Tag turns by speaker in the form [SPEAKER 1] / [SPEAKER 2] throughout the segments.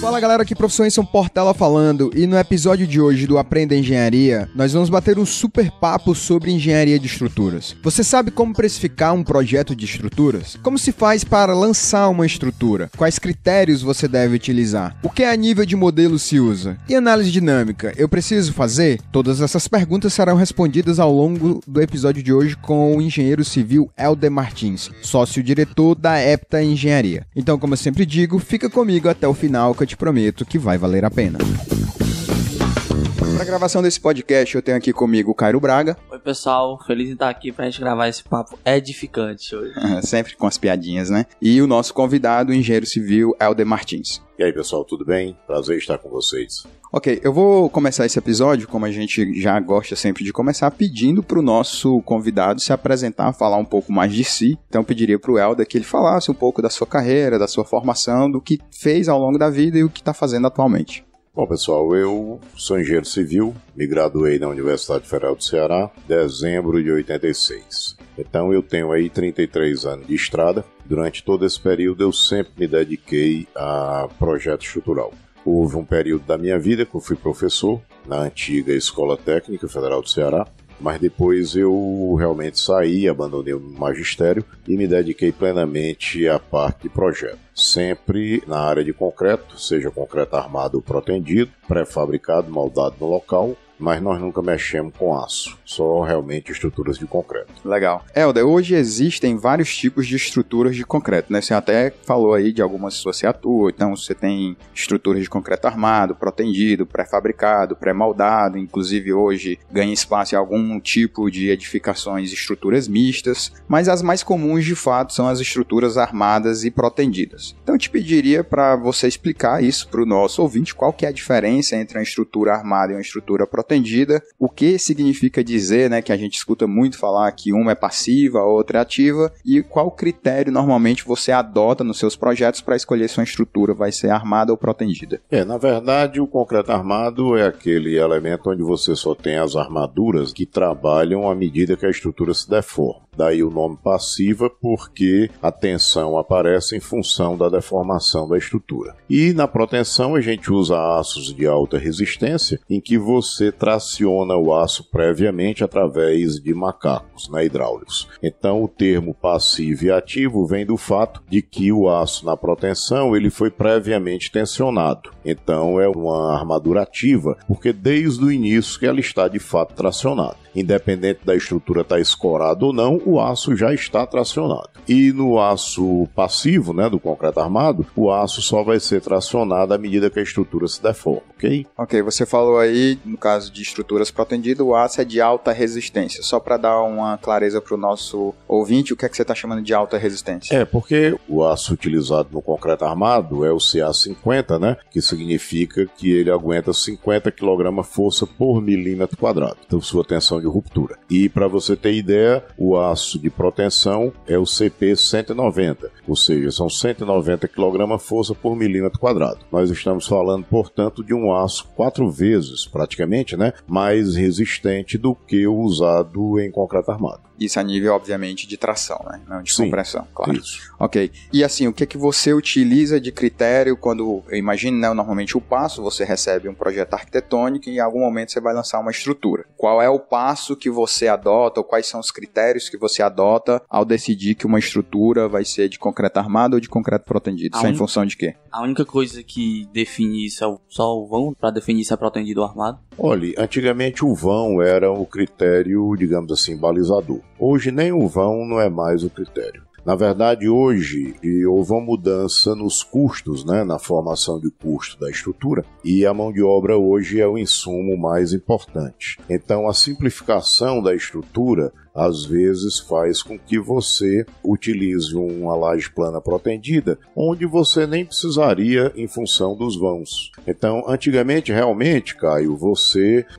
[SPEAKER 1] Fala galera, aqui Professor Enson Portela falando, e no episódio de hoje do Aprenda Engenharia, nós vamos bater um super papo sobre engenharia de estruturas. Você sabe como precificar um projeto de estruturas? Como se faz para lançar uma estrutura? Quais critérios você deve utilizar? O que a nível de modelo se usa? E análise dinâmica, eu preciso fazer? Todas essas perguntas serão respondidas ao longo do episódio de hoje com o engenheiro civil Helder Martins, sócio-diretor da Hepta Engenharia. Então, como eu sempre digo, fica comigo até o final que eu te prometo que vai valer a pena. Para a gravação desse podcast, eu tenho aqui comigo o Cairo Braga.
[SPEAKER 2] Oi pessoal, feliz em estar aqui pra gente gravar esse papo edificante hoje.
[SPEAKER 1] Sempre com as piadinhas, né? E o nosso convidado, o engenheiro civil Helder Martins.
[SPEAKER 3] E aí pessoal, tudo bem? Prazer estar com vocês.
[SPEAKER 1] Ok, eu vou começar esse episódio, como a gente já gosta sempre de começar, pedindo para o nosso convidado se apresentar, falar um pouco mais de si. Então eu pediria para o Helder que ele falasse um pouco da sua carreira, da sua formação, do que fez ao longo da vida e o que está fazendo atualmente.
[SPEAKER 3] Bom pessoal, eu sou engenheiro civil, me graduei na Universidade Federal do Ceará em dezembro de 86. Então eu tenho aí 33 anos de estrada. Durante todo esse período eu sempre me dediquei a projeto estrutural. Houve um período da minha vida que eu fui professor na antiga Escola Técnica Federal do Ceará, mas depois eu realmente saí, abandonei o magistério e me dediquei plenamente à parte de projeto. Sempre na área de concreto, seja concreto armado ou protendido, pré-fabricado, moldado no local, mas nós nunca mexemos com aço, só realmente estruturas de concreto.
[SPEAKER 1] Legal. Helder, hoje existem vários tipos de estruturas de concreto, né? Você até falou aí de algumas que você atua, então você tem estruturas de concreto armado, protendido, pré-fabricado, pré-moldado, inclusive hoje ganha espaço em algum tipo de edificações, estruturas mistas, mas as mais comuns de fato são as estruturas armadas e protendidas. Então eu te pediria para você explicar isso para o nosso ouvinte, qual que é a diferença entre uma estrutura armada e uma estrutura protendida, o que significa dizer, né, que a gente escuta muito falar que uma é passiva, a outra é ativa, e qual critério normalmente você adota nos seus projetos para escolher se uma estrutura vai ser armada ou protegida?
[SPEAKER 3] Na verdade, o concreto armado é aquele elemento onde você só tem as armaduras que trabalham à medida que a estrutura se deforma. Daí o nome passiva, porque a tensão aparece em função da deformação da estrutura. E na proteção a gente usa aços de alta resistência, em que você traciona o aço previamente através de macacos, né, hidráulicos. Então o termo passivo e ativo vem do fato de que o aço na proteção ele foi previamente tensionado. Então é uma armadura ativa, porque desde o início que ela está de fato tracionada. Independente da estrutura estar escorada ou não, o aço já está tracionado. E no aço passivo, né, do concreto armado, o aço só vai ser tracionado à medida que a estrutura se deforma, ok?
[SPEAKER 1] Ok, você falou aí, no caso de estruturas protendidas, o aço é de alta resistência. Só para dar uma clareza para o nosso ouvinte, o que é que você está chamando de alta resistência?
[SPEAKER 3] Porque o aço utilizado no concreto armado é o CA50, né, que significa que ele aguenta 50 kg força por milímetro quadrado. Então, sua tensão de ruptura. E para você ter ideia, o aço de proteção é o CP190, ou seja, são 190 kg força por milímetro quadrado. Nós estamos falando, portanto, de um aço 4 vezes, praticamente, né, mais resistente do que o usado em concreto armado.
[SPEAKER 1] Isso a nível, obviamente, de tração, né? Não de compressão, claro.
[SPEAKER 3] Isso.
[SPEAKER 1] Ok. E assim, o que é que você utiliza de critério quando, eu imagino, né, normalmente o passo, você recebe um projeto arquitetônico e em algum momento você vai lançar uma estrutura. Qual é o passo que você adota, ou quais são os critérios que você adota ao decidir que uma estrutura vai ser de concreto armado ou de concreto protendido? Isso é em função de quê?
[SPEAKER 2] A única coisa que define isso é só o vão, para definir se é protendido ou armado?
[SPEAKER 3] Olha, antigamente o vão era o critério, digamos assim, balizador. Hoje nem o vão não é mais o critério. Na verdade, hoje houve uma mudança nos custos, né, na formação de custo da estrutura, e a mão de obra hoje é o insumo mais importante. Então, a simplificação da estrutura às vezes faz com que você utilize uma laje plana protendida, onde você nem precisaria em função dos vãos. Então, antigamente, realmente, Caio,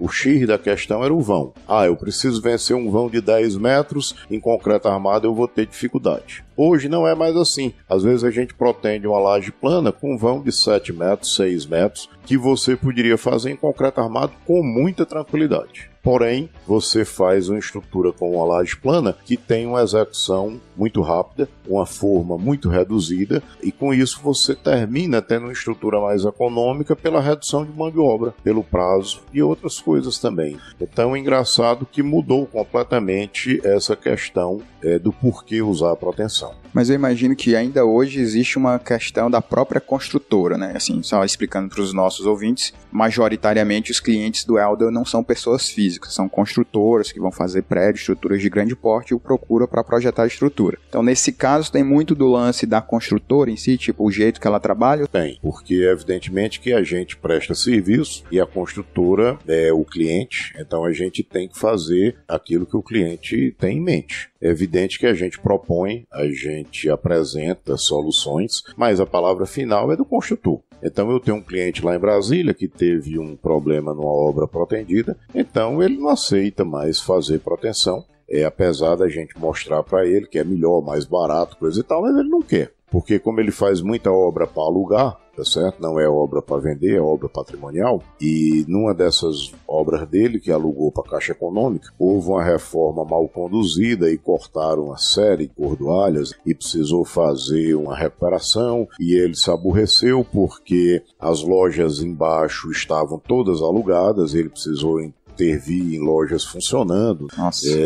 [SPEAKER 3] o X da questão era o vão. Eu preciso vencer um vão de 10 metros, em concreto armado eu vou ter dificuldade. Hoje não é mais assim. Às vezes a gente pretende uma laje plana com um vão de 7 metros, 6 metros, que você poderia fazer em concreto armado com muita tranquilidade. Porém, você faz uma estrutura com uma laje plana que tem uma execução muito rápida, uma forma muito reduzida, e com isso você termina tendo uma estrutura mais econômica pela redução de mão de obra, pelo prazo e outras coisas também. Então é engraçado que mudou completamente essa questão do porquê usar a proteção.
[SPEAKER 1] Mas eu imagino que ainda hoje existe uma questão da própria construtora, né? Assim, só explicando para os nossos ouvintes, majoritariamente os clientes do Elder não são pessoas físicas, são construtoras que vão fazer prédios, estruturas de grande porte e procura para projetar a estrutura. Então, nesse caso, tem muito do lance da construtora em si, tipo o jeito que ela trabalha?
[SPEAKER 3] Tem, porque evidentemente que a gente presta serviço e a construtora é o cliente, então a gente tem que fazer aquilo que o cliente tem em mente. É evidente que a gente propõe, a gente apresenta soluções, mas a palavra final é do construtor. Então eu tenho um cliente lá em Brasília que teve um problema numa obra protendida, então ele não aceita mais fazer proteção, apesar da gente mostrar para ele que é melhor, mais barato, coisa e tal, mas ele não quer. Porque como ele faz muita obra para alugar, tá certo? Não é obra para vender, é obra patrimonial. E numa dessas obras dele, que alugou para a Caixa Econômica, houve uma reforma mal conduzida e cortaram uma série de cordoalhas e precisou fazer uma recuperação. E ele se aborreceu porque as lojas embaixo estavam todas alugadas, ele precisou intervir em lojas funcionando,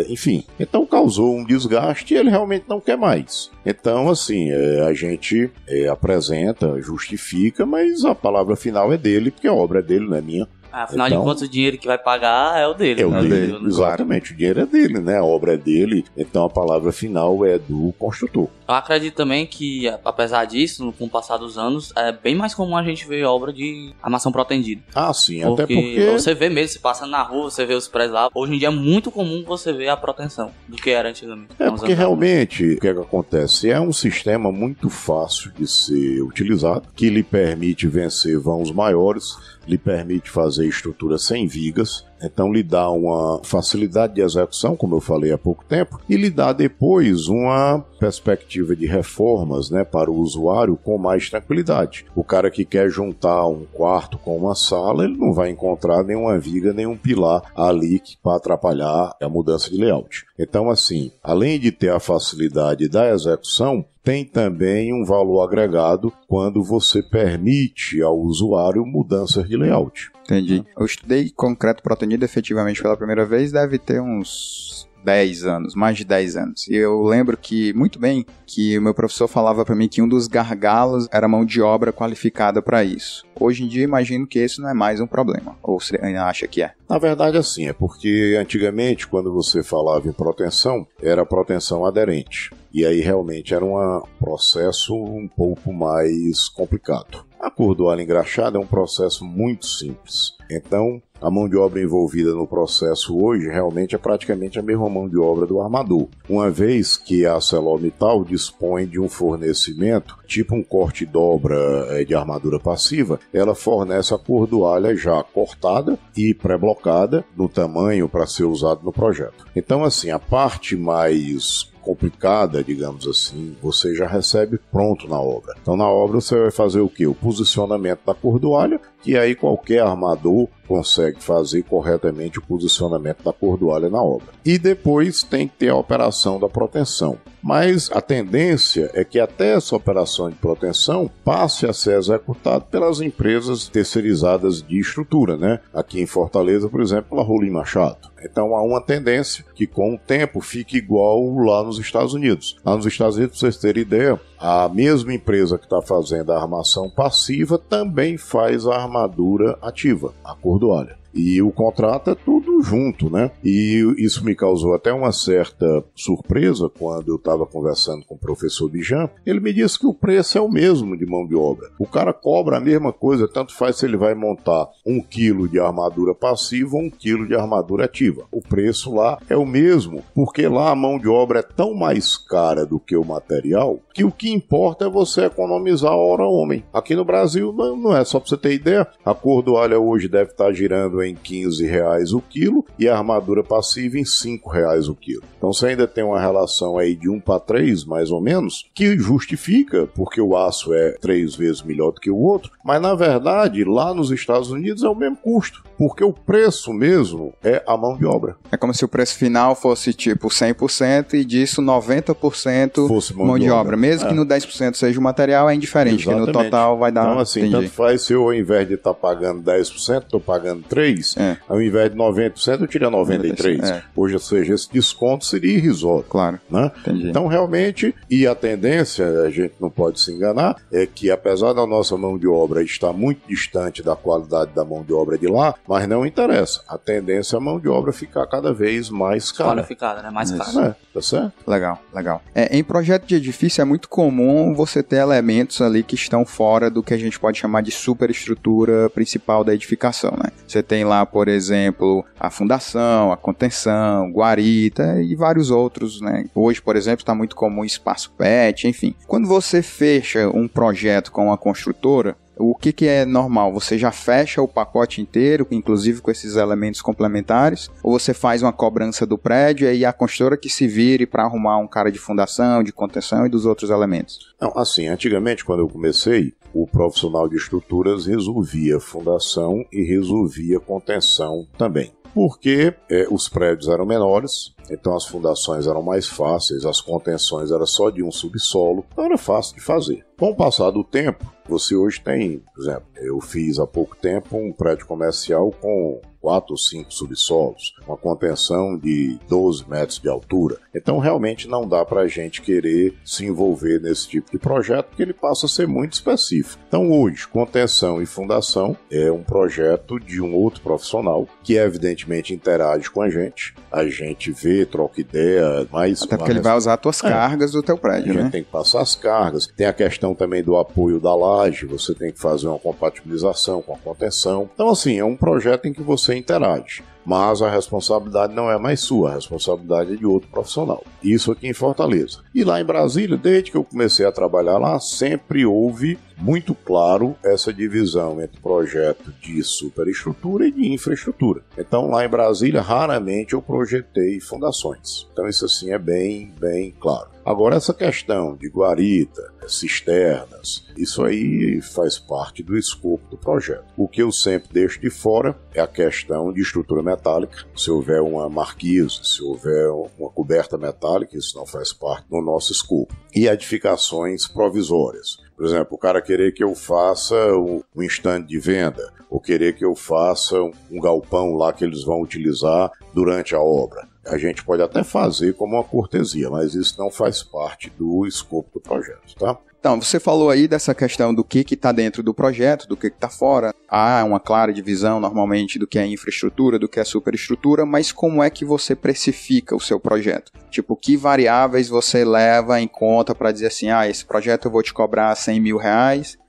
[SPEAKER 3] enfim, então causou um desgaste e ele realmente não quer mais. Então, assim, a gente apresenta, justifica, mas a palavra final é dele, porque a obra é dele, não é minha.
[SPEAKER 2] Afinal de contas, o dinheiro que vai pagar é o dele.
[SPEAKER 3] É o dele, exatamente, o dinheiro é dele, né? A obra é dele, então a palavra final é do construtor.
[SPEAKER 2] Eu acredito também que, apesar disso, com o passar dos anos, é bem mais comum a gente ver obra de armação protendida.
[SPEAKER 3] Ah, sim, até porque...
[SPEAKER 2] Você vê mesmo, você passa na rua, você vê os prédios lá. Hoje em dia é muito comum você ver a proteção do que era antigamente.
[SPEAKER 3] Porque realmente, o que é que acontece? É um sistema muito fácil de ser utilizado, que lhe permite vencer vãos maiores, lhe permite fazer estrutura sem vigas, então lhe dá uma facilidade de execução, como eu falei há pouco tempo, e lhe dá depois uma perspectiva de reformas, né, para o usuário com mais tranquilidade. O cara que quer juntar um quarto com uma sala, ele não vai encontrar nenhuma viga, nenhum pilar ali para atrapalhar a mudança de layout. Então, assim, além de ter a facilidade da execução, tem também um valor agregado quando você permite ao usuário mudanças de layout.
[SPEAKER 1] Entendi. Eu estudei concreto protenido efetivamente pela primeira vez, deve ter uns 10 anos, mais de 10 anos. E eu lembro que, muito bem, que o meu professor falava para mim que um dos gargalos era mão de obra qualificada para isso. Hoje em dia, imagino que esse não é mais um problema. Ou você acha que é?
[SPEAKER 3] Na verdade, assim, é porque antigamente, quando você falava em proteção, era proteção aderente. E aí, realmente, era um processo um pouco mais complicado. A cordoalha engraxada é um processo muito simples. Então, a mão de obra envolvida no processo hoje realmente é praticamente a mesma mão de obra do armador. Uma vez que a ArcelorMittal dispõe de um fornecimento, tipo um corte e dobra de armadura passiva, ela fornece a cordoalha já cortada e pré-blocada no tamanho para ser usado no projeto. Então, assim, a parte mais complicada, digamos assim, você já recebe pronto na obra. Então na obra você vai fazer o quê? O posicionamento da cordoalha, que aí qualquer armador consegue fazer corretamente o posicionamento da cordoalha na obra. E depois tem que ter a operação da proteção. Mas a tendência é que até essa operação de proteção passe a ser executada pelas empresas terceirizadas de estrutura, né? Aqui em Fortaleza, por exemplo, a Rolim Machado. Então há uma tendência que com o tempo fique igual lá nos Estados Unidos. Lá nos Estados Unidos, para vocês terem ideia, a mesma empresa que está fazendo a armação passiva também faz a armadura ativa, a cordoalha. E o contrato é tudo junto, né? E isso me causou até uma certa surpresa quando eu estava conversando com o professor Bijan. Ele me disse que o preço é o mesmo de mão de obra. O cara cobra a mesma coisa, tanto faz se ele vai montar 1 quilo de armadura passiva ou 1 quilo de armadura ativa. O preço lá é o mesmo, porque lá a mão de obra é tão mais cara do que o material, que o que importa é você economizar a hora homem. Aqui no Brasil não é, só para você ter ideia, a cordoalha hoje deve estar girando comprando em R$15 o quilo e a armadura passiva em R$5 o quilo. Então você ainda tem uma relação aí de 1 para 3, mais ou menos, que justifica, porque o aço é 3 vezes melhor do que o outro, mas na verdade lá nos Estados Unidos é o mesmo custo, porque o preço mesmo é a mão de obra.
[SPEAKER 1] É como se o preço final fosse tipo 100% e disso 90% fosse mão de obra. Mesmo que no 10% seja o material, é indiferente, que no total vai dar...
[SPEAKER 3] Então assim, tanto faz se eu ao invés de estar pagando 10%, estou pagando 3%, ao invés de 90% eu tiro 93%. Ou seja, esse desconto seria irrisório.
[SPEAKER 1] Claro,
[SPEAKER 3] né? Então realmente, e a tendência, a gente não pode se enganar, é que apesar da nossa mão de obra estar muito distante da qualidade da mão de obra de lá, mas não interessa. A tendência é a mão de obra ficar cada vez mais cara.
[SPEAKER 2] Qualificada, né? Mais cara.
[SPEAKER 3] Tá certo?
[SPEAKER 1] Legal. Em projeto de edifício é muito comum você ter elementos ali que estão fora do que a gente pode chamar de superestrutura principal da edificação, né? Você tem lá, por exemplo, a fundação, a contenção, guarita e vários outros, né? Hoje, por exemplo, está muito comum espaço PET, enfim. Quando você fecha um projeto com uma construtora, o que é normal? Você já fecha o pacote inteiro, inclusive com esses elementos complementares? Ou você faz uma cobrança do prédio e aí a construtora que se vire para arrumar um cara de fundação, de contenção e dos outros elementos?
[SPEAKER 3] Não, assim, antigamente quando eu comecei, o profissional de estruturas resolvia fundação e resolvia contenção também. Porque os prédios eram menores, então as fundações eram mais fáceis, as contenções eram só de um subsolo, então era fácil de fazer. Com o passar do tempo, você hoje tem, por exemplo, eu fiz há pouco tempo um prédio comercial com 4 ou 5 subsolos, uma contenção de 12 metros de altura. Então realmente não dá para a gente querer se envolver nesse tipo de projeto, porque ele passa a ser muito específico. Então hoje, contenção e fundação é um projeto de um outro profissional, que evidentemente interage com a gente vê, troca ideia, mas...
[SPEAKER 1] Até porque ele vai usar as tuas cargas do teu prédio,
[SPEAKER 3] né? A gente tem que passar as cargas, tem a questão também do apoio da laje, você tem que fazer uma compatibilização com a contenção. Então assim, é um projeto em que você interage, mas a responsabilidade não é mais sua, a responsabilidade é de outro profissional. Isso aqui em Fortaleza. E lá em Brasília, desde que eu comecei a trabalhar lá, sempre houve muito claro essa divisão entre projeto de superestrutura e de infraestrutura. Então lá em Brasília, raramente eu projetei fundações. Então isso assim é bem claro. Agora essa questão de guarita, cisternas, isso aí faz parte do escopo do projeto. O que eu sempre deixo de fora é a questão de estrutura metálica. Se houver uma marquise, se houver uma coberta metálica, isso não faz parte do nosso escopo. E edificações provisórias. Por exemplo, o cara querer que eu faça um stand de venda, ou querer que eu faça um galpão lá que eles vão utilizar durante a obra. A gente pode até fazer como uma cortesia, mas isso não faz parte do escopo do projeto, tá?
[SPEAKER 1] Então, você falou aí dessa questão do que está dentro do projeto, do que está fora. Há uma clara divisão, normalmente, do que é infraestrutura, do que é superestrutura, mas como é que você precifica o seu projeto? Tipo, que variáveis você leva em conta para dizer assim, esse projeto eu vou te cobrar R$100 mil,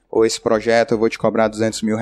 [SPEAKER 1] ou esse projeto eu vou te cobrar R$200 mil?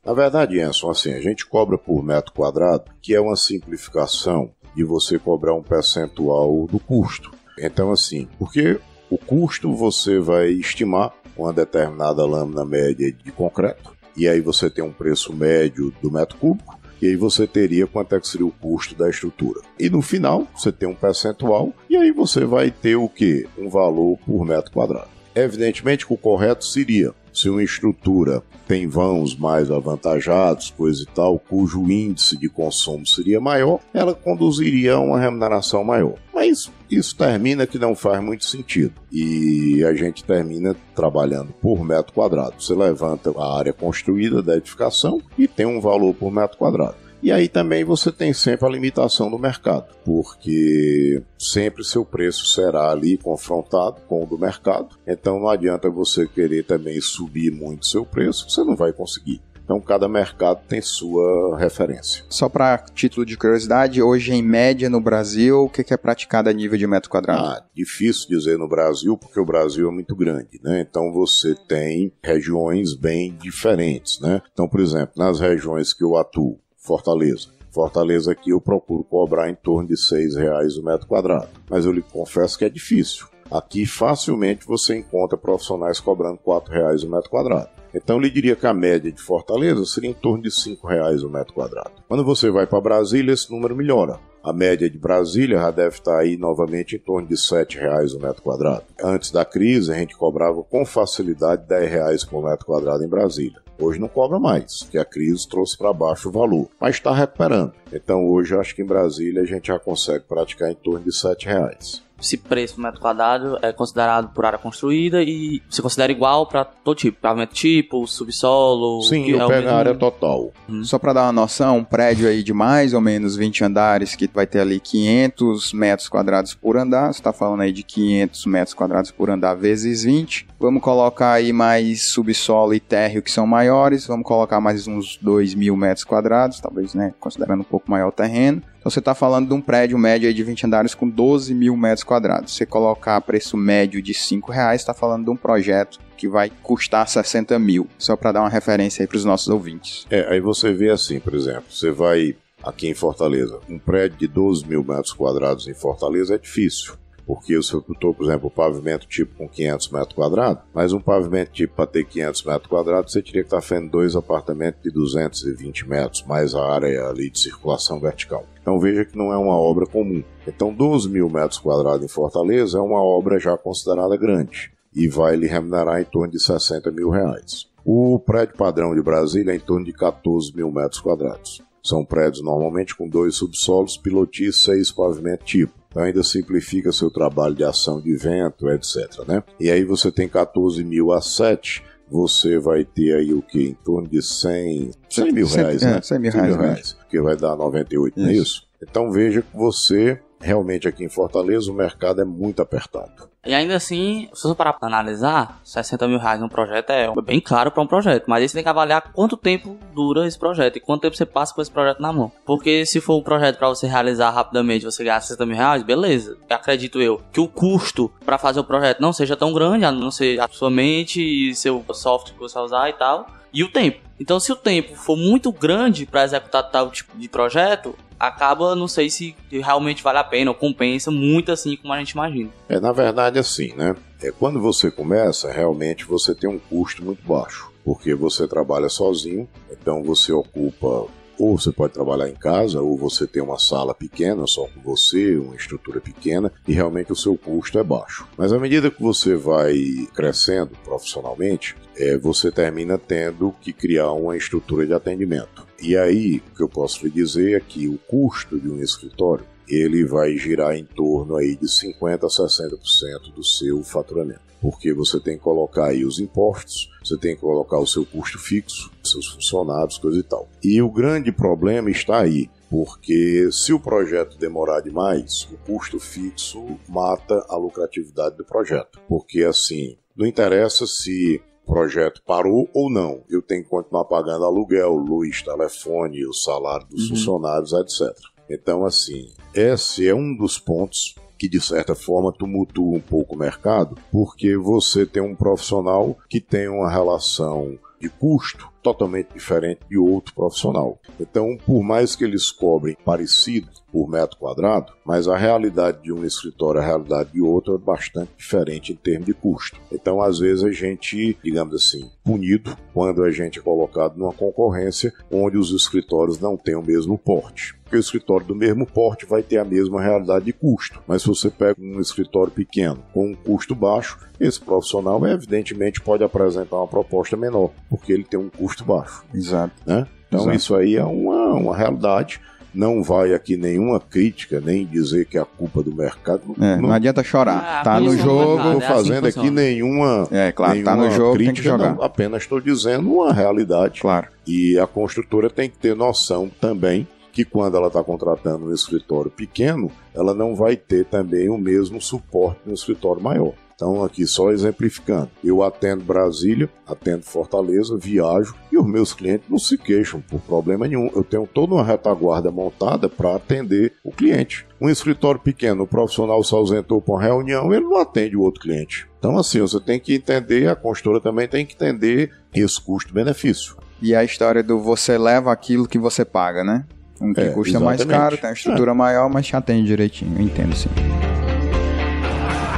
[SPEAKER 3] Na verdade, Enson, assim, a gente cobra por metro quadrado, que é uma simplificação de você cobrar um percentual do custo. Então, assim, porque o custo você vai estimar uma determinada lâmina média de concreto, e aí você tem um preço médio do metro cúbico, e aí você teria quanto é que seria o custo da estrutura. E no final, você tem um percentual, e aí você vai ter o quê? Um valor por metro quadrado. Evidentemente que o correto seria, se uma estrutura tem vãos mais avantajados, coisa e tal, cujo índice de consumo seria maior, ela conduziria a uma remuneração maior. Mas isso termina que não faz muito sentido. E a gente termina trabalhando por metro quadrado. Você levanta a área construída da edificação e tem um valor por metro quadrado. E aí também você tem sempre a limitação do mercado, porque sempre seu preço será ali confrontado com o do mercado. Então não adianta você querer também subir muito seu preço, você não vai conseguir. Então cada mercado tem sua referência.
[SPEAKER 1] Só para título de curiosidade, hoje em média no Brasil, o que é praticado a nível de metro quadrado?
[SPEAKER 3] Difícil dizer no Brasil, porque o Brasil é muito grande, né? Então você tem regiões bem diferentes, né? Então, por exemplo, nas regiões que eu atuo, Fortaleza aqui eu procuro cobrar em torno de R$6 o metro quadrado, mas eu lhe confesso que é difícil. Aqui facilmente você encontra profissionais cobrando R$4 o metro quadrado. Então eu lhe diria que a média de Fortaleza seria em torno de R$5 o metro quadrado. Quando você vai para Brasília, esse número melhora. A média de Brasília já deve estar aí novamente em torno de R$7 o metro quadrado. Antes da crise, a gente cobrava com facilidade R$10 por metro quadrado em Brasília. Hoje não cobra mais, porque a crise trouxe para baixo o valor, mas está recuperando. Então hoje eu acho que em Brasília a gente já consegue praticar em torno de R$7.
[SPEAKER 2] Esse preço por metro quadrado é considerado por área construída e você considera igual para todo tipo, pavimento tipo, subsolo...
[SPEAKER 3] Sim, eu pego a área total.
[SPEAKER 1] Só para dar uma noção, um prédio aí de mais ou menos 20 andares, que vai ter ali 500 metros quadrados por andar, você está falando aí de 500 metros quadrados por andar vezes 20, vamos colocar aí mais subsolo e térreo que são maiores, vamos colocar mais uns 2.000 metros quadrados, talvez, né, considerando um pouco maior o terreno. Então você está falando de um prédio médio aí de 20 andares com 12.000 metros quadrados. Você colocar preço médio de R$5, está falando de um projeto que vai custar 60 mil. Só para dar uma referência aí para os nossos ouvintes.
[SPEAKER 3] Aí você vê assim, por exemplo, você vai aqui em Fortaleza, um prédio de 12.000 metros quadrados em Fortaleza é difícil. Porque você botou, por exemplo, o pavimento tipo com 500 metros quadrados, mas um pavimento tipo para ter 500 metros quadrados, você teria que estar fazendo 2 apartamentos de 220 metros, mais a área ali de circulação vertical. Então veja que não é uma obra comum. Então 12.000 metros quadrados em Fortaleza é uma obra já considerada grande e vai lhe remunerar em torno de R$60 mil. O prédio padrão de Brasília é em torno de 14.000 metros quadrados. São prédios normalmente com 2 subsolos, pilotis e 6 pavimentos tipo. Então ainda simplifica seu trabalho de ação de vento, etc, né? E aí você tem 14.000 a 7, você vai ter aí o que? Em torno de 100 mil reais, né?
[SPEAKER 1] 100 mil reais.
[SPEAKER 3] Que vai dar 98, não é isso? Então veja que você, realmente aqui em Fortaleza, o mercado é muito apertado.
[SPEAKER 2] E ainda assim, se você parar para analisar, R$60 mil num projeto é bem caro para um projeto, mas aí você tem que avaliar quanto tempo dura esse projeto e quanto tempo você passa com esse projeto na mão. Porque se for um projeto para você realizar rapidamente, você ganhar R$60 mil, beleza. Acredito eu que o custo para fazer o projeto não seja tão grande, a não ser a sua mente e seu software que você vai usar e tal, e o tempo. Então, se o tempo for muito grande para executar tal tipo de projeto, acaba, não sei se realmente vale a pena ou compensa muito assim como a gente imagina.
[SPEAKER 3] Na verdade, assim, né? Quando você começa, realmente você tem um custo muito baixo, porque você trabalha sozinho, então você ocupa, ou você pode trabalhar em casa, ou você tem uma sala pequena só com você, uma estrutura pequena, e realmente o seu custo é baixo. Mas à medida que você vai crescendo profissionalmente, você termina tendo que criar uma estrutura de atendimento. E aí, o que eu posso lhe dizer é que o custo de um escritório, ele vai girar em torno aí de 50% a 60% do seu faturamento. Porque você tem que colocar aí os impostos, você tem que colocar o seu custo fixo, seus funcionários, coisa e tal. E o grande problema está aí, porque se o projeto demorar demais, o custo fixo mata a lucratividade do projeto. Porque assim, não interessa se o projeto parou ou não, eu tenho que continuar pagando aluguel, luz, telefone, o salário dos funcionários, etc. Então, assim, esse é um dos pontos que, de certa forma, tumultua um pouco o mercado, porque você tem um profissional que tem uma relação de custo totalmente diferente de outro profissional. Então, por mais que eles cobrem parecido por metro quadrado, mas a realidade de um escritório e a realidade de outro é bastante diferente em termos de custo. Então, às vezes, a gente, digamos assim, punido quando a gente é colocado numa concorrência onde os escritórios não têm o mesmo porte. Porque o escritório do mesmo porte vai ter a mesma realidade de custo. Mas se você pega um escritório pequeno com um custo baixo, esse profissional, evidentemente, pode apresentar uma proposta menor, porque ele tem um custo baixo.
[SPEAKER 1] Exato.
[SPEAKER 3] Né? Então,
[SPEAKER 1] Exato.
[SPEAKER 3] Isso aí é uma realidade. Não vai aqui nenhuma crítica, nem dizer que é a culpa do mercado.
[SPEAKER 1] Não adianta chorar. Tá no jogo.
[SPEAKER 3] Não estou fazendo aqui nenhuma,
[SPEAKER 1] claro, tá no jogo,
[SPEAKER 3] crítica,
[SPEAKER 1] tem que jogar.
[SPEAKER 3] não, apenas estou dizendo uma realidade.
[SPEAKER 1] Claro.
[SPEAKER 3] E a construtora tem que ter noção também que quando ela está contratando um escritório pequeno, ela não vai ter também o mesmo suporte no escritório maior. Então, aqui só exemplificando, eu atendo Brasília, atendo Fortaleza, viajo e os meus clientes não se queixam por problema nenhum. Eu tenho toda uma retaguarda montada para atender o cliente. Um escritório pequeno, o profissional se ausentou para uma reunião, ele não atende o outro cliente. Então, assim, você tem que entender, a consultora também tem que entender esse custo-benefício.
[SPEAKER 1] E a história do você leva aquilo que você paga, né? Um que custa
[SPEAKER 3] exatamente.
[SPEAKER 1] mais caro, tem uma estrutura maior, mas te atende direitinho. Eu entendo, sim.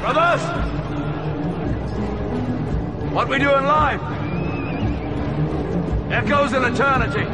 [SPEAKER 4] Brothers! What we doing live?
[SPEAKER 1] Echoes in eternity.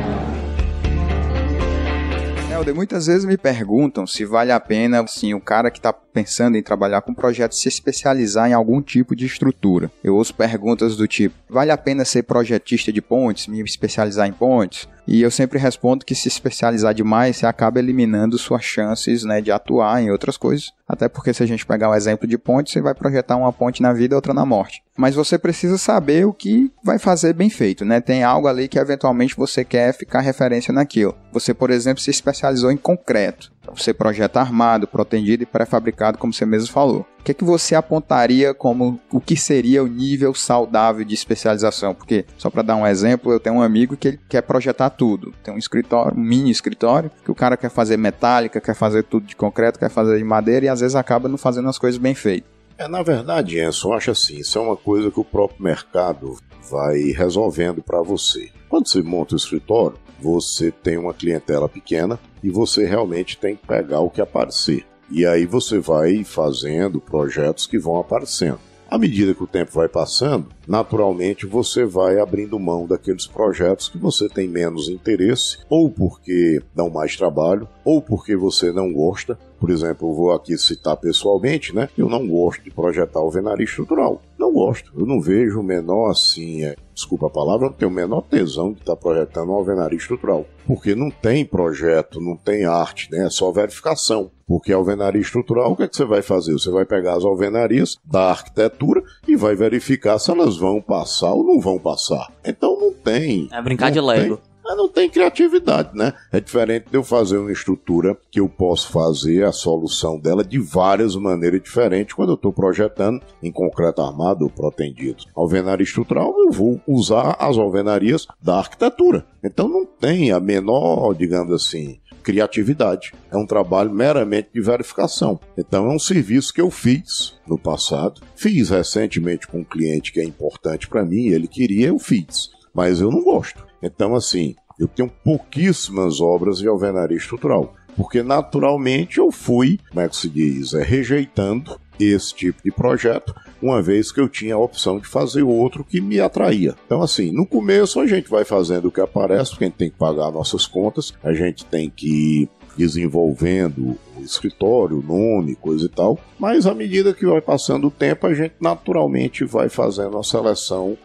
[SPEAKER 1] Helder, muitas vezes me perguntam se vale a pena, assim, o cara que está pensando em trabalhar com projetos se especializar em algum tipo de estrutura. Eu ouço perguntas do tipo, vale a pena ser projetista de pontes, me especializar em pontes? E eu sempre respondo que se especializar demais, você acaba eliminando suas chances, né, de atuar em outras coisas. Até porque se a gente pegar um exemplo de ponte, você vai projetar uma ponte na vida e outra na morte. Mas você precisa saber o que vai fazer bem feito, né? Tem algo ali que eventualmente você quer ficar referência naquilo. Você, por exemplo, se especializou em concreto. Você projeta armado, protendido e pré-fabricado, como você mesmo falou. O que é que você apontaria como o que seria o nível saudável de especialização? Porque, só para dar um exemplo, eu tenho um amigo que ele quer projetar tudo. Tem um escritório, um mini escritório, que o cara quer fazer metálica, quer fazer tudo de concreto, quer fazer de madeira e às vezes acaba não fazendo as coisas bem feitas.
[SPEAKER 3] Na verdade, Enzo, eu acho assim, isso é uma coisa que o próprio mercado vai resolvendo para você. Quando você monta o escritório, você tem uma clientela pequena e você realmente tem que pegar o que aparecer. E aí você vai fazendo projetos que vão aparecendo. À medida que o tempo vai passando, naturalmente você vai abrindo mão daqueles projetos que você tem menos interesse, ou porque dão mais trabalho, ou porque você não gosta. Por exemplo, eu vou aqui citar pessoalmente, né? Eu não gosto de projetar alvenaria estrutural. Não gosto. Eu não vejo o menor, assim, desculpa a palavra, eu não tenho o menor tesão de estar projetando uma alvenaria estrutural. Porque não tem projeto, não tem arte, né? É só verificação. Porque a alvenaria estrutural, o que é que você vai fazer? Você vai pegar as alvenarias da arquitetura e vai verificar se elas vão passar ou não vão passar. Então não tem...
[SPEAKER 2] É brincar de Lego.
[SPEAKER 3] Não tem criatividade, né? É diferente de eu fazer uma estrutura que eu posso fazer a solução dela de várias maneiras diferentes quando eu estou projetando em concreto armado ou protendido. Alvenaria estrutural, eu vou usar as alvenarias da arquitetura. Então não tem a menor, digamos assim, criatividade. É um trabalho meramente de verificação. Então é um serviço que eu fiz no passado. Fiz recentemente com um cliente que é importante para mim, ele queria, eu fiz. Mas eu não gosto. Então, assim, eu tenho pouquíssimas obras de alvenaria estrutural, porque naturalmente eu fui, como é que se diz, rejeitando esse tipo de projeto, uma vez que eu tinha a opção de fazer outro que me atraía. Então, assim, no começo a gente vai fazendo o que aparece, porque a gente tem que pagar nossas contas, a gente tem que ir desenvolvendo o escritório, o nome, coisa e tal, mas à medida que vai passando o tempo, a gente naturalmente vai fazendo a seleção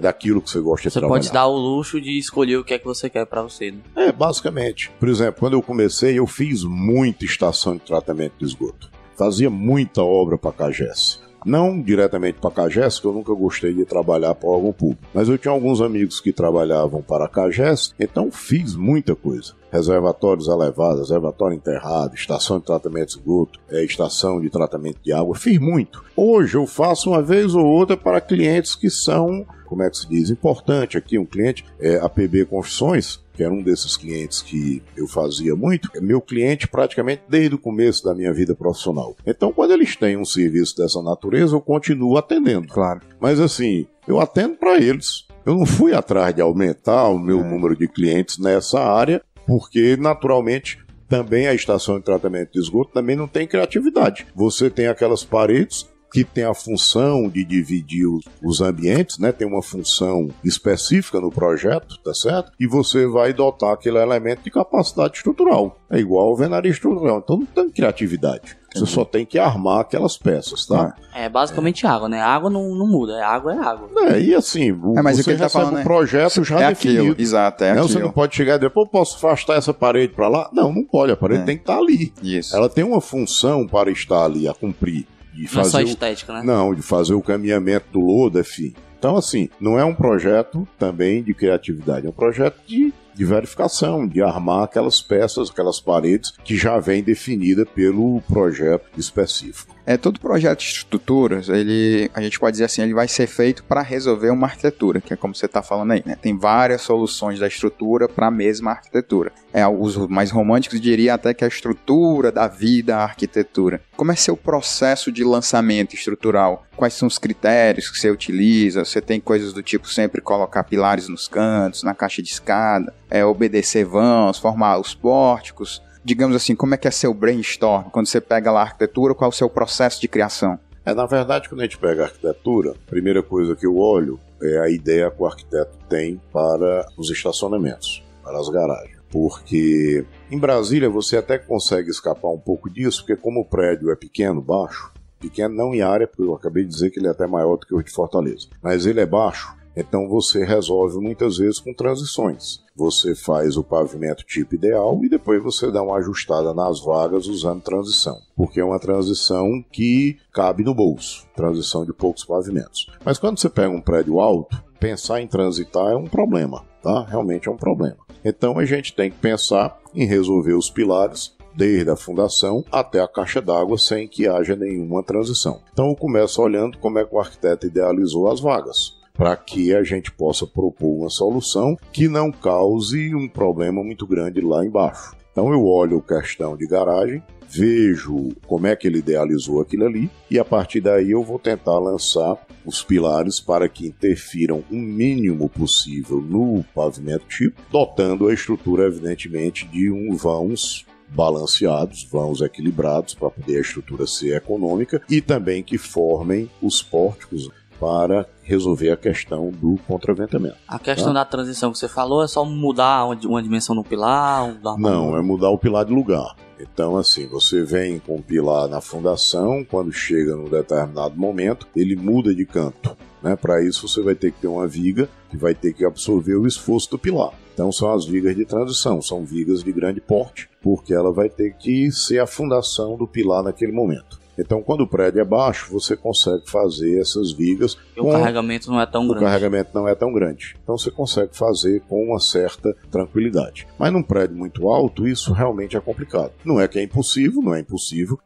[SPEAKER 3] daquilo que você gosta de trabalhar.
[SPEAKER 2] Você pode dar o luxo de escolher o que é que você quer para você, né?
[SPEAKER 3] Basicamente. Por exemplo, quando eu comecei, eu fiz muita estação de tratamento de esgoto. Fazia muita obra para a CAGES. Não diretamente para a CAGES, que eu nunca gostei de trabalhar para órgão público. Mas eu tinha alguns amigos que trabalhavam para a CAGES, então fiz muita coisa. Reservatórios elevados, reservatório enterrado, estação de tratamento de esgoto, estação de tratamento de água, fiz muito. Hoje eu faço uma vez ou outra para clientes que são, como é que se diz, importante aqui, um cliente, a PB Construções, que era um desses clientes que eu fazia muito, é meu cliente praticamente desde o começo da minha vida profissional. Então, quando eles têm um serviço dessa natureza, eu continuo atendendo.
[SPEAKER 1] Claro.
[SPEAKER 3] Mas assim, eu atendo para eles. Eu não fui atrás de aumentar o meu número de clientes nessa área, porque naturalmente também a estação de tratamento de esgoto também não tem criatividade. Você tem aquelas paredes que tem a função de dividir os ambientes, né? Tem uma função específica no projeto, tá certo? E você vai dotar aquele elemento de capacidade estrutural. É igual a alvenaria estrutural. Então não tem criatividade. Você só tem que armar aquelas peças, tá?
[SPEAKER 2] É basicamente água, né? Água não muda, água é água.
[SPEAKER 3] E assim,
[SPEAKER 1] mas
[SPEAKER 3] você
[SPEAKER 1] o que ele tá
[SPEAKER 3] recebe
[SPEAKER 1] falando,
[SPEAKER 3] um projeto já definido.
[SPEAKER 1] Aquilo, exato, é
[SPEAKER 3] não,
[SPEAKER 1] aquilo.
[SPEAKER 3] você não pode chegar e dizer, pô, posso afastar essa parede para lá? Não, não pode, a parede tem que estar ali.
[SPEAKER 1] Isso.
[SPEAKER 3] Ela tem uma função para estar ali, a cumprir.
[SPEAKER 2] Não é só estética, né?
[SPEAKER 3] Não, de fazer o caminhamento do lodo, enfim. Então, assim, não é um projeto também de criatividade, é um projeto de verificação, de armar aquelas peças, aquelas paredes que já vem definida pelo projeto específico.
[SPEAKER 1] Todo projeto de estruturas, a gente pode dizer assim, ele vai ser feito para resolver uma arquitetura, que é como você está falando aí, né? Tem várias soluções da estrutura para a mesma arquitetura. Os mais românticos diriam até que a estrutura da vida a arquitetura. Como é seu processo de lançamento estrutural? Quais são os critérios que você utiliza? Você tem coisas do tipo sempre colocar pilares nos cantos, na caixa de escada, obedecer vãos, formar os pórticos. Digamos assim, como é que é seu brainstorm? Quando você pega lá a arquitetura, qual é o seu processo de criação?
[SPEAKER 3] Na verdade, quando a gente pega a arquitetura, a primeira coisa que eu olho é a ideia que o arquiteto tem para os estacionamentos, para as garagens. Porque em Brasília você até consegue escapar um pouco disso, porque como o prédio é pequeno, baixo, pequeno não em área, porque eu acabei de dizer que ele é até maior do que o de Fortaleza, mas ele é baixo, então você resolve muitas vezes com transições. Você faz o pavimento tipo ideal e depois você dá uma ajustada nas vagas usando transição, porque é uma transição que cabe no bolso, transição de poucos pavimentos. Mas quando você pega um prédio alto, pensar em transitar é um problema, tá? Realmente é um problema. Então a gente tem que pensar em resolver os pilares desde a fundação até a caixa d'água sem que haja nenhuma transição. Então eu começo olhando como é que o arquiteto idealizou as vagas, para que a gente possa propor uma solução que não cause um problema muito grande lá embaixo. Então eu olho a questão de garagem, vejo como é que ele idealizou aquilo ali e a partir daí eu vou tentar lançar os pilares para que interfiram o mínimo possível no pavimento tipo, dotando a estrutura evidentemente de vãos balanceados, vãos equilibrados para poder a estrutura ser econômica e também que formem os pórticos para resolver a questão do contraventamento.
[SPEAKER 2] A questão da transição que você falou é só mudar uma dimensão do pilar?
[SPEAKER 3] Não, é mudar o pilar de lugar. Então, assim, você vem com o pilar na fundação, quando chega num determinado momento, ele muda de canto. Para isso, você vai ter que ter uma viga que vai ter que absorver o esforço do pilar. Então, são as vigas de transição, são vigas de grande porte, porque ela vai ter que ser a fundação do pilar naquele momento. Então, quando o prédio é baixo, você consegue fazer essas vigas.
[SPEAKER 2] E o carregamento não é tão grande.
[SPEAKER 3] O carregamento não é tão grande. Então, você consegue fazer com uma certa tranquilidade. Mas num prédio muito alto, isso realmente é complicado. Não é que é impossível,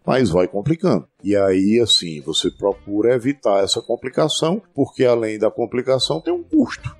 [SPEAKER 3] mas vai complicando. E aí, assim, você procura evitar essa complicação, porque além da complicação tem um custo.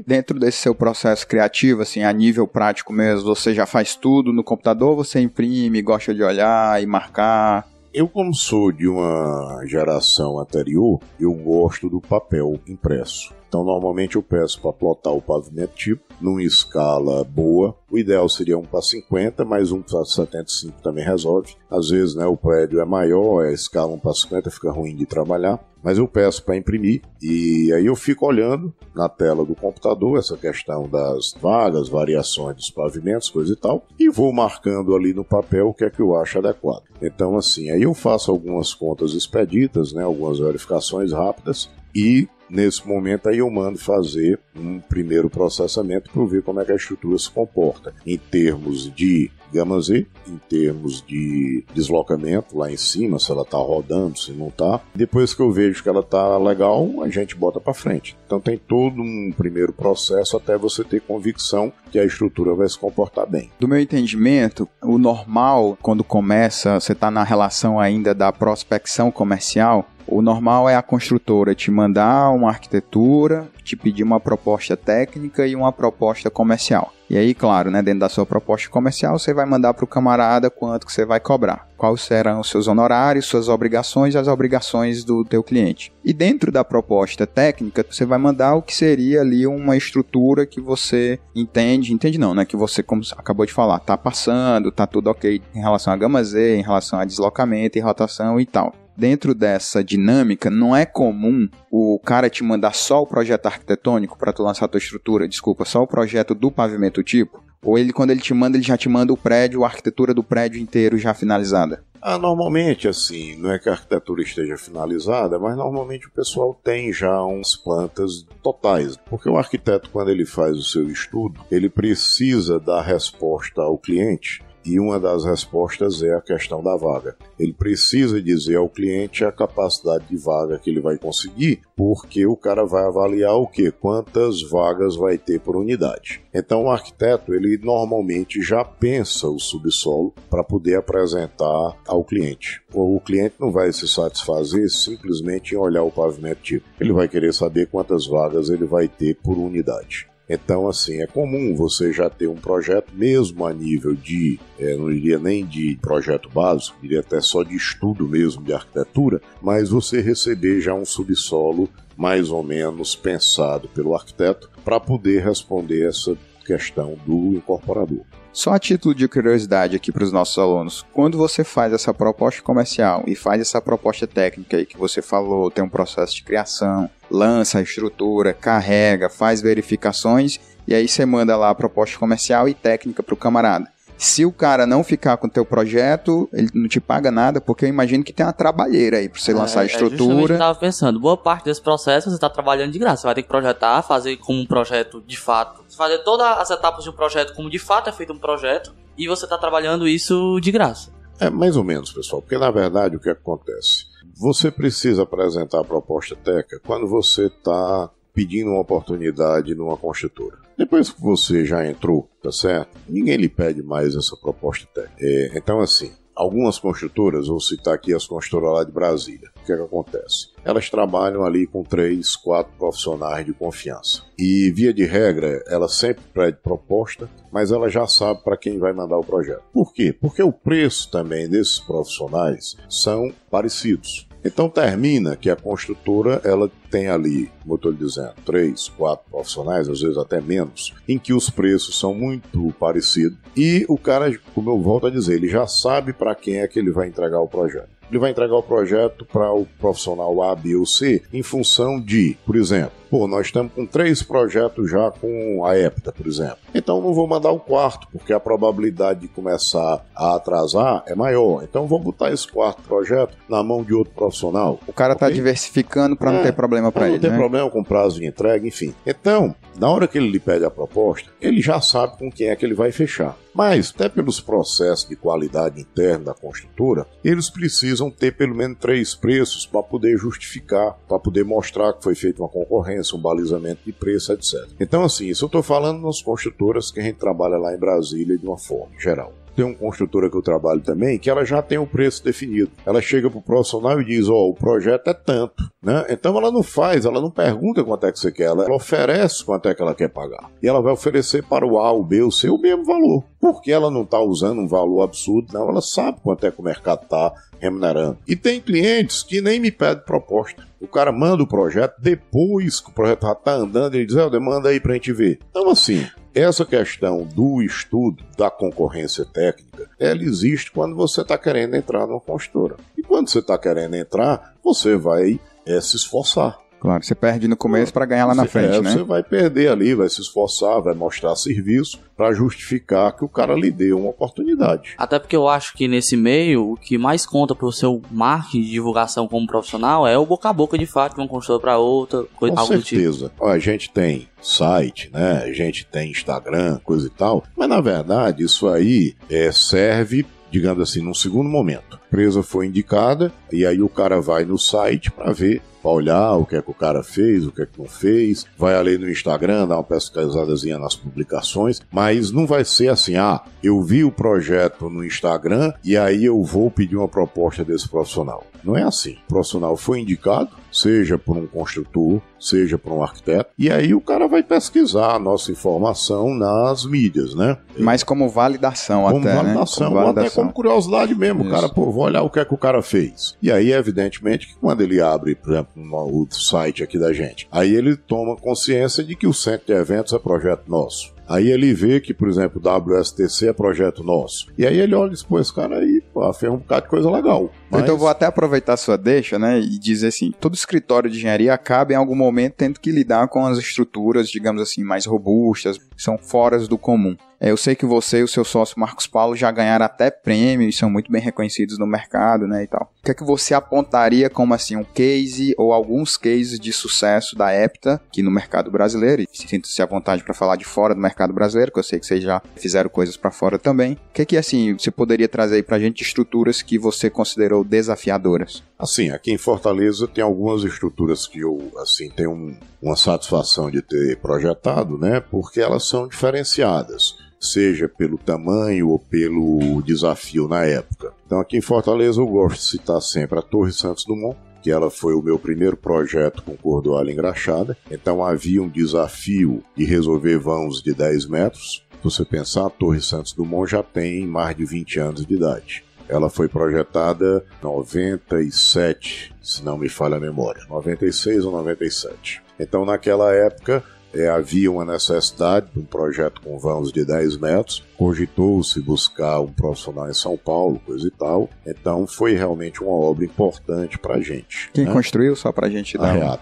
[SPEAKER 1] Dentro desse seu processo criativo, assim, a nível prático mesmo, você já faz tudo no computador, você imprime, gosta de olhar e marcar?
[SPEAKER 3] Eu, como sou de uma geração anterior, eu gosto do papel impresso. Então, normalmente eu peço para plotar o pavimento tipo, numa escala boa. O ideal seria 1:50, mas 1:75 também resolve. Às vezes, o prédio é maior, a escala 1:50 fica ruim de trabalhar. Mas eu peço para imprimir e aí eu fico olhando na tela do computador essa questão das vagas, variações dos pavimentos, coisa e tal, e vou marcando ali no papel o que é que eu acho adequado. Então, assim, aí eu faço algumas contas expeditas, algumas verificações rápidas e nesse momento aí eu mando fazer um primeiro processamento para ver como é que a estrutura se comporta em termos de gama Z, em termos de deslocamento lá em cima, se ela está rodando, se não está. Depois que eu vejo que ela está legal, a gente bota para frente. Então tem todo um primeiro processo até você ter convicção que a estrutura vai se comportar bem.
[SPEAKER 1] Do meu entendimento, o normal, quando começa, você está na relação ainda da prospecção comercial, o normal é a construtora te mandar uma arquitetura, te pedir uma proposta técnica e uma proposta comercial. E aí, claro, dentro da sua proposta comercial, você vai mandar para o camarada quanto que você vai cobrar. Quais serão os seus honorários, suas obrigações e as obrigações do teu cliente. E dentro da proposta técnica, você vai mandar o que seria ali uma estrutura que você entende não, que você, como acabou de falar, está passando, está tudo ok em relação a gama Z, em relação a deslocamento e rotação e tal. Dentro dessa dinâmica, não é comum o cara te mandar só o projeto arquitetônico para tu lançar a tua estrutura, só o projeto do pavimento tipo, ou ele, quando ele já te manda o prédio, a arquitetura do prédio inteiro já finalizada?
[SPEAKER 3] Normalmente, assim, não é que a arquitetura esteja finalizada, mas normalmente o pessoal tem já umas plantas totais. Porque o arquiteto, quando ele faz o seu estudo, ele precisa dar resposta ao cliente. E uma das respostas é a questão da vaga. Ele precisa dizer ao cliente a capacidade de vaga que ele vai conseguir, porque o cara vai avaliar o quê? Quantas vagas vai ter por unidade. Então o arquiteto, ele normalmente já pensa o subsolo para poder apresentar ao cliente. O cliente não vai se satisfazer simplesmente em olhar o pavimento tipo. Ele vai querer saber quantas vagas ele vai ter por unidade. Então, assim, é comum você já ter um projeto, mesmo a nível de, não diria nem de projeto básico, diria até só de estudo mesmo de arquitetura, mas você receber já um subsolo mais ou menos pensado pelo arquiteto para poder responder essa questão do incorporador.
[SPEAKER 1] Só a título de curiosidade aqui para os nossos alunos, quando você faz essa proposta comercial e faz essa proposta técnica aí que você falou, tem um processo de criação, lança a estrutura, carrega, faz verificações e aí você manda lá a proposta comercial e técnica para o camarada. Se o cara não ficar com o teu projeto, ele não te paga nada, porque eu imagino que tem uma trabalheira aí para você lançar a estrutura.
[SPEAKER 2] Justamente o que eu estava pensando. Boa parte desse processo você está trabalhando de graça. Você vai ter que projetar, fazer como um projeto de fato. Fazer todas as etapas de um projeto como de fato é feito um projeto. E você está trabalhando isso de graça.
[SPEAKER 3] É mais ou menos, pessoal. Porque na verdade o que acontece? Você precisa apresentar a proposta técnica quando você está pedindo uma oportunidade numa construtora. Depois que você já entrou, tá certo? Ninguém lhe pede mais essa proposta técnica. Então, assim, algumas construtoras, vou citar aqui as construtoras lá de Brasília. O que é que acontece? Elas trabalham ali com 3, 4 profissionais de confiança. E, via de regra, ela sempre pede proposta, mas ela já sabe para quem vai mandar o projeto. Por quê? Porque o preço também desses profissionais são parecidos. Então termina que a construtora ela tem ali, como eu estou lhe dizendo, 3, 4 profissionais, às vezes até menos, em que os preços são muito parecidos e o cara, como eu volto a dizer, ele já sabe para quem é que ele vai entregar o projeto. Ele vai entregar o projeto para o profissional A, B ou C em função de, por exemplo, nós estamos com 3 projetos já com a Epta, por exemplo. Então não vou mandar o quarto, porque a probabilidade de começar a atrasar é maior. Então vou botar esse quarto projeto na mão de outro profissional.
[SPEAKER 1] O cara está diversificando para não ter problema para ele,
[SPEAKER 3] não ter problema com prazo de entrega, enfim. Então, na hora que ele lhe pede a proposta, ele já sabe com quem é que ele vai fechar. Mas, até pelos processos de qualidade interna da construtora, eles precisam ter pelo menos 3 preços para poder justificar, para poder mostrar que foi feita uma concorrência, um balizamento de preço, etc. Então, assim, isso eu estou falando nas construtoras que a gente trabalha lá em Brasília de uma forma geral. Tem uma construtora que eu trabalho também, que ela já tem o preço definido. Ela chega para o profissional e diz, o projeto é tanto, né? Então ela não pergunta quanto é que você quer, ela oferece quanto é que ela quer pagar. E ela vai oferecer para o A, o B, o C, o mesmo valor. Porque ela não está usando um valor absurdo, não, ela sabe quanto é que o mercado está remunerando. E tem clientes que nem me pedem proposta. O cara manda o projeto, depois que o projeto já está andando, ele diz, manda aí para a gente ver. Então assim, essa questão do estudo da concorrência técnica, ela existe quando você está querendo entrar numa construtora. E quando você está querendo entrar, você vai se esforçar.
[SPEAKER 1] Claro, você perde no começo para ganhar lá na frente, né?
[SPEAKER 3] Você vai perder ali, vai se esforçar, vai mostrar serviço para justificar que o cara lhe deu uma oportunidade.
[SPEAKER 2] Até porque eu acho que nesse meio, o que mais conta pro seu marketing de divulgação como profissional é o boca a boca de fato, de uma construtora para outra,
[SPEAKER 3] com
[SPEAKER 2] algo
[SPEAKER 3] certeza.
[SPEAKER 2] do tipo.
[SPEAKER 3] A gente tem site, né? A gente tem Instagram, coisa e tal, mas na verdade isso aí serve, digamos assim, num segundo momento. A empresa foi indicada e aí o cara vai no site para ver, para olhar o que é que o cara fez, o que é que não fez, vai ali no Instagram, dá uma pesquisadazinha nas publicações, mas não vai ser assim, eu vi o projeto no Instagram e aí eu vou pedir uma proposta desse profissional. Não é assim. O profissional foi indicado, seja por um construtor, seja por um arquiteto, e aí o cara vai pesquisar a nossa informação nas mídias, né?
[SPEAKER 1] Mas como validação
[SPEAKER 3] como
[SPEAKER 1] até,
[SPEAKER 3] validação,
[SPEAKER 1] né?
[SPEAKER 3] Ou até como curiosidade mesmo. Isso. O cara, vou olhar o que é que o cara fez. E aí, evidentemente, que quando ele abre, por exemplo, o site aqui da gente, aí ele toma consciência de que o centro de eventos é projeto nosso. Aí ele vê que, por exemplo, o WSTC é projeto nosso. E aí ele olha e diz, esse cara aí fez um bocado de coisa legal. Mas...
[SPEAKER 1] Então eu vou até aproveitar a sua deixa, né, e dizer assim, todo escritório de engenharia acaba em algum momento tendo que lidar com as estruturas, digamos assim, mais robustas, que são fora do comum. Eu sei que você e o seu sócio Marcos Paulo já ganharam até prêmios, são muito bem reconhecidos no mercado, né, e tal. O que é que você apontaria como, assim, um case ou alguns cases de sucesso da Epta aqui no mercado brasileiro? E sinta-se à vontade para falar de fora do mercado brasileiro, que eu sei que vocês já fizeram coisas para fora também. O que é que, assim, você poderia trazer aí pra gente de estruturas que você considerou desafiadoras?
[SPEAKER 3] Assim, aqui em Fortaleza tem algumas estruturas que eu, assim, tenho uma satisfação de ter projetado, né, porque elas são diferenciadas, seja pelo tamanho ou pelo desafio na época. Então aqui em Fortaleza eu gosto de citar sempre a Torre Santos Dumont, que ela foi o meu primeiro projeto com cordoalha engraxada. Então havia um desafio de resolver vãos de 10 metros. Se você pensar, a Torre Santos Dumont já tem mais de 20 anos de idade. Ela foi projetada em 97, se não me falha a memória, 96 ou 97. Então naquela época havia uma necessidade de um projeto com vãos de 10 metros, cogitou-se buscar um profissional em São Paulo, coisa e tal, então foi realmente uma obra importante para a gente.
[SPEAKER 1] Quem construiu, só para a gente dar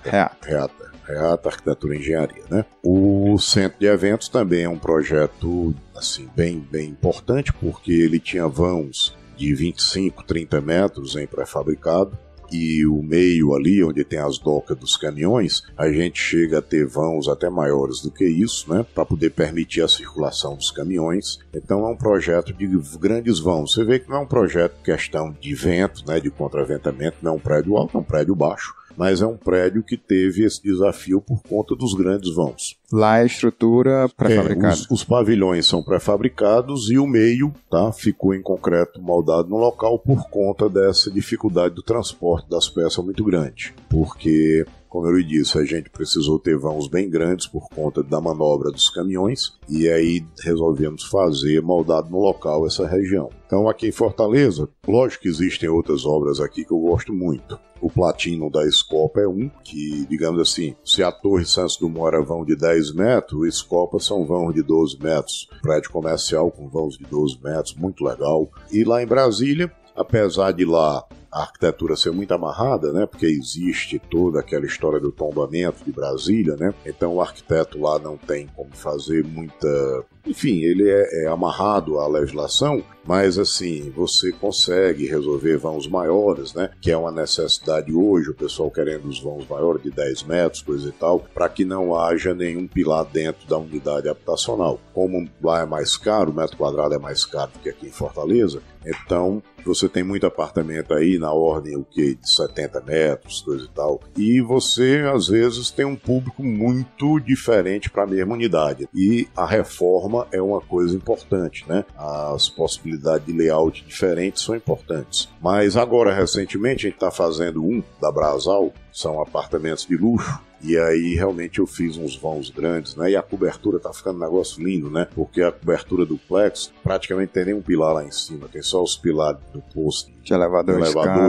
[SPEAKER 3] Reata Arquitetura e Engenharia, né? O Centro de Eventos também é um projeto assim, bem importante, porque ele tinha vãos de 25, 30 metros em pré-fabricado, e o meio ali, onde tem as docas dos caminhões, a gente chega a ter vãos até maiores do que isso, né, para poder permitir a circulação dos caminhões. Então é um projeto de grandes vãos. Você vê que não é um projeto questão de vento, né, de contraventamento, não é um prédio alto, é um prédio baixo, mas é um prédio que teve esse desafio por conta dos grandes vãos.
[SPEAKER 1] Lá é estrutura pré-fabricada.
[SPEAKER 3] Os pavilhões são pré-fabricados e o meio, tá, ficou em concreto moldado no local por conta dessa dificuldade do transporte das peças muito grande. Porque, como eu lhe disse, a gente precisou ter vãos bem grandes por conta da manobra dos caminhões e aí resolvemos fazer moldado no local essa região. Então aqui em Fortaleza, lógico que existem outras obras aqui que eu gosto muito. O Platino da Scopa é um, que, digamos assim, se a Torre Santos Dumont era vão de 10 metros, o Scopa são vãos de 12 metros. Prédio comercial com vãos de 12 metros, muito legal. E lá em Brasília, apesar de lá a arquitetura ser muito amarrada, né, porque existe toda aquela história do tombamento de Brasília, né, então o arquiteto lá não tem como fazer muita... Enfim, ele é amarrado à legislação, mas assim, você consegue resolver vãos maiores, né, que é uma necessidade hoje, o pessoal querendo os vãos maiores de 10 metros, coisa e tal, para que não haja nenhum pilar dentro da unidade habitacional. Como lá é mais caro, o metro quadrado é mais caro do que aqui em Fortaleza, então você tem muito apartamento aí na ordem de 70 metros, coisa e tal, e você às vezes tem um público muito diferente para a mesma unidade, e a reforma é uma coisa importante, né? As possibilidades de layout diferentes são importantes. Mas agora, recentemente, a gente está fazendo um da Brasal, são apartamentos de luxo, e aí realmente eu fiz uns vãos grandes, né? E a cobertura tá ficando um negócio lindo, né? Porque a cobertura do Plex praticamente tem nenhum pilar lá em cima, tem só os pilares do posto
[SPEAKER 1] de elevador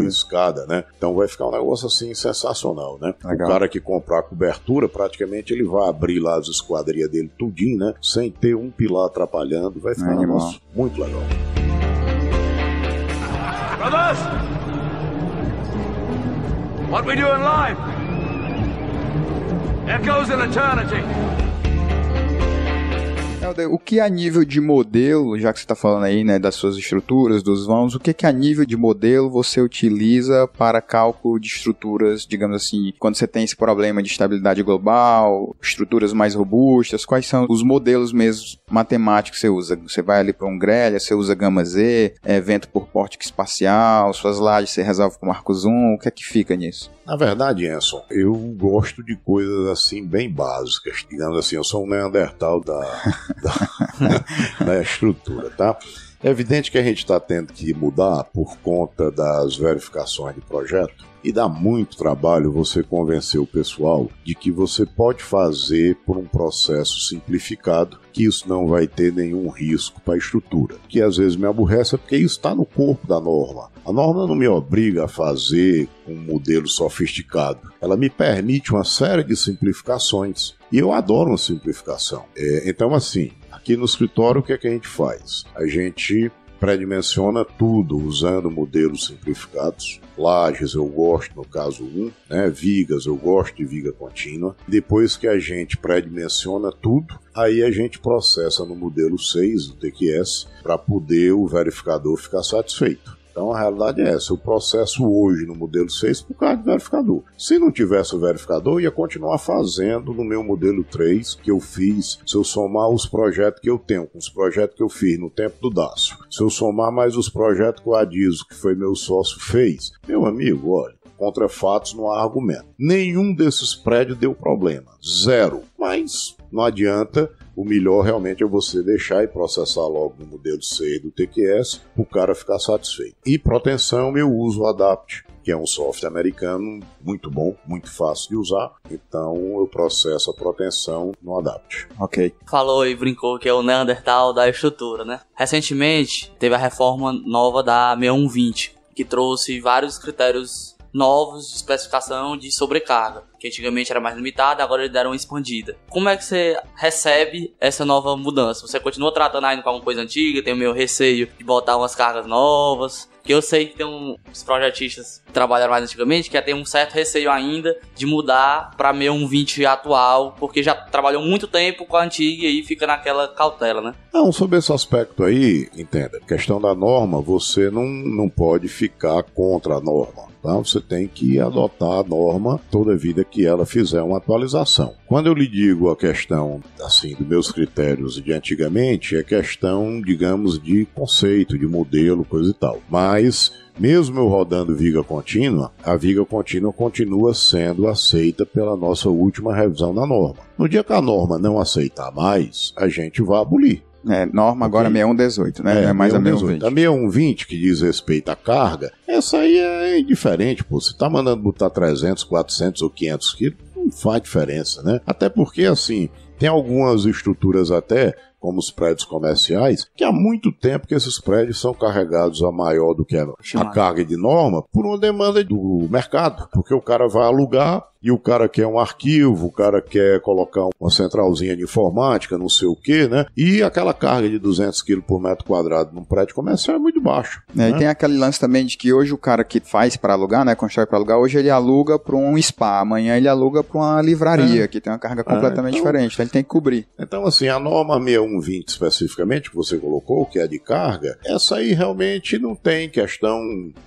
[SPEAKER 3] e escada, né? Então vai ficar um negócio assim sensacional, né?
[SPEAKER 1] Legal.
[SPEAKER 3] O cara que comprar a cobertura, praticamente ele vai abrir lá as esquadrias dele tudinho, né? Sem ter um pilar atrapalhando, vai ficar um negócio muito legal.
[SPEAKER 4] Brothers! What we do in life echoes in eternity.
[SPEAKER 1] O que a nível de modelo, já que você está falando aí, né, das suas estruturas, dos vãos, o que a nível de modelo você utiliza para cálculo de estruturas, digamos assim, quando você tem esse problema de estabilidade global, estruturas mais robustas, quais são os modelos mesmo matemáticos que você usa? Você vai ali para um grelha, você usa gama Z, vento por pórtico espacial, suas lajes você resolve com Marco Zoom, o que é que fica nisso?
[SPEAKER 3] Na verdade, Enson, eu gosto de coisas assim bem básicas, digamos assim, eu sou um Neandertal da estrutura, tá? É evidente que a gente está tendo que mudar por conta das verificações de projeto e dá muito trabalho você convencer o pessoal de que você pode fazer por um processo simplificado, que isso não vai ter nenhum risco para a estrutura. Que às vezes me aborrece porque isso está no corpo da norma. A norma não me obriga a fazer um modelo sofisticado. Ela me permite uma série de simplificações. E eu adoro uma simplificação. Então, assim, aqui no escritório, o que é que a gente faz? A gente pré-dimensiona tudo usando modelos simplificados. Lajes eu gosto, no caso 1, né? Vigas eu gosto de viga contínua. Depois que a gente pré-dimensiona tudo, aí a gente processa no modelo 6 do TQS para poder o verificador ficar satisfeito. Então a realidade é essa, eu processo hoje no modelo 6 por causa do verificador. Se não tivesse o verificador, eu ia continuar fazendo no meu modelo 3, que eu fiz, se eu somar os projetos que eu tenho, com os projetos que eu fiz no tempo do Dácio, se eu somar mais os projetos que o Adiso, que foi meu sócio, fez, meu amigo, olha, contra fatos não há argumento. Nenhum desses prédios deu problema, zero. Mas não adianta, o melhor realmente é você deixar e processar logo no modelo 6 do TQS, para o cara ficar satisfeito. E proteção, eu uso o Adapt, que é um software americano muito bom, muito fácil de usar, então eu processo a proteção no Adapt.
[SPEAKER 1] Ok.
[SPEAKER 2] Falou e brincou que é o Neandertal da estrutura, né? Recentemente teve a reforma nova da 6120, que trouxe vários critérios novos de especificação de sobrecarga, que antigamente era mais limitada, agora eles deram uma expandida. Como é que você recebe essa nova mudança? Você continua tratando ainda com alguma coisa antiga? Tem o meu receio de botar umas cargas novas? Que eu sei que tem uns projetistas que trabalharam mais antigamente que tem um certo receio ainda de mudar para meio 1.20 atual, porque já trabalhou muito tempo com a antiga e aí fica naquela cautela, né?
[SPEAKER 3] Não, sobre esse aspecto aí, entenda, questão da norma, você não pode ficar contra a norma. Tá? Você tem que adotar a norma toda vida que ela fizer uma atualização. Quando eu lhe digo a questão, assim, dos meus critérios de antigamente, é questão, digamos, de conceito, de modelo, coisa e tal. Mas, mesmo eu rodando viga contínua, a viga contínua continua sendo aceita pela nossa última revisão da norma. No dia que a norma não aceitar mais, a gente vai abolir.
[SPEAKER 1] Norma agora 6118, né? Não é mais a 6120.
[SPEAKER 3] A 6120, que diz respeito à carga, essa aí é indiferente, pô. Você tá mandando botar 300, 400 ou 500 quilos, não faz diferença, né? Até porque, assim, tem algumas estruturas até, como os prédios comerciais, que há muito tempo que esses prédios são carregados a maior do que a carga de norma por uma demanda do mercado. Porque o cara vai alugar e o cara quer um arquivo, o cara quer colocar uma centralzinha de informática, não sei o que, né? E aquela carga de 200 kg por metro quadrado num prédio comercial é muito baixo. Né?
[SPEAKER 1] E tem aquele lance também de que hoje o cara que faz para alugar, né, constrói para alugar, hoje ele aluga para um spa, amanhã ele aluga para uma livraria, que tem uma carga completamente diferente, então ele tem que cobrir.
[SPEAKER 3] Então, assim, a norma 6120 especificamente, que você colocou, que é de carga, essa aí realmente não tem questão,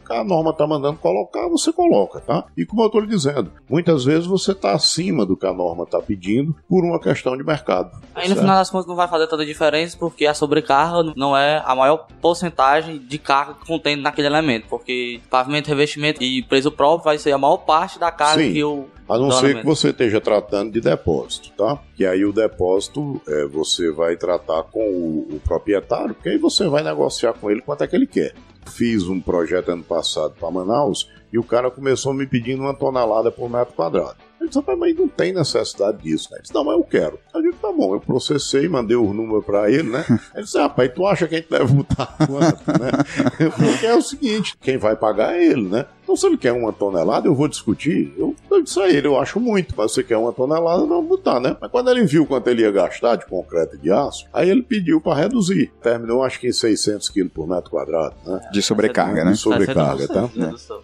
[SPEAKER 3] a norma tá mandando colocar, você coloca, tá? E como eu estou lhe dizendo, muitas vezes você está acima do que a norma está pedindo por uma questão de mercado.
[SPEAKER 2] Aí no final das contas não vai fazer tanta diferença, porque a sobrecarga não é a maior porcentagem de carga que contém naquele elemento, porque pavimento, revestimento e preço próprio vai ser a maior parte da carga. Sim. Que o
[SPEAKER 3] a não ser que você esteja tratando de depósito, tá? Que aí o depósito você vai tratar com o proprietário, porque aí você vai negociar com ele quanto é que ele quer. Fiz um projeto ano passado para Manaus e o cara começou me pedindo 1 tonelada por metro quadrado. Ele disse, mas não tem necessidade disso, né? Ele disse, não, mas eu quero. Eu disse, tá bom, eu processei, mandei o número pra ele, né? Ele disse, rapaz, tu acha que a gente deve botar quanto, né? Porque é o seguinte, quem vai pagar é ele, né? Então se ele quer 1 tonelada, eu vou discutir. Eu disse a ele, eu acho muito, mas você quer 1 tonelada, não botar, né? Mas quando ele viu quanto ele ia gastar de concreto e de aço, aí ele pediu para reduzir. Terminou, acho que em 600 kg por metro quadrado, né?
[SPEAKER 1] De sobrecarga, né?
[SPEAKER 3] De sobrecarga, tá?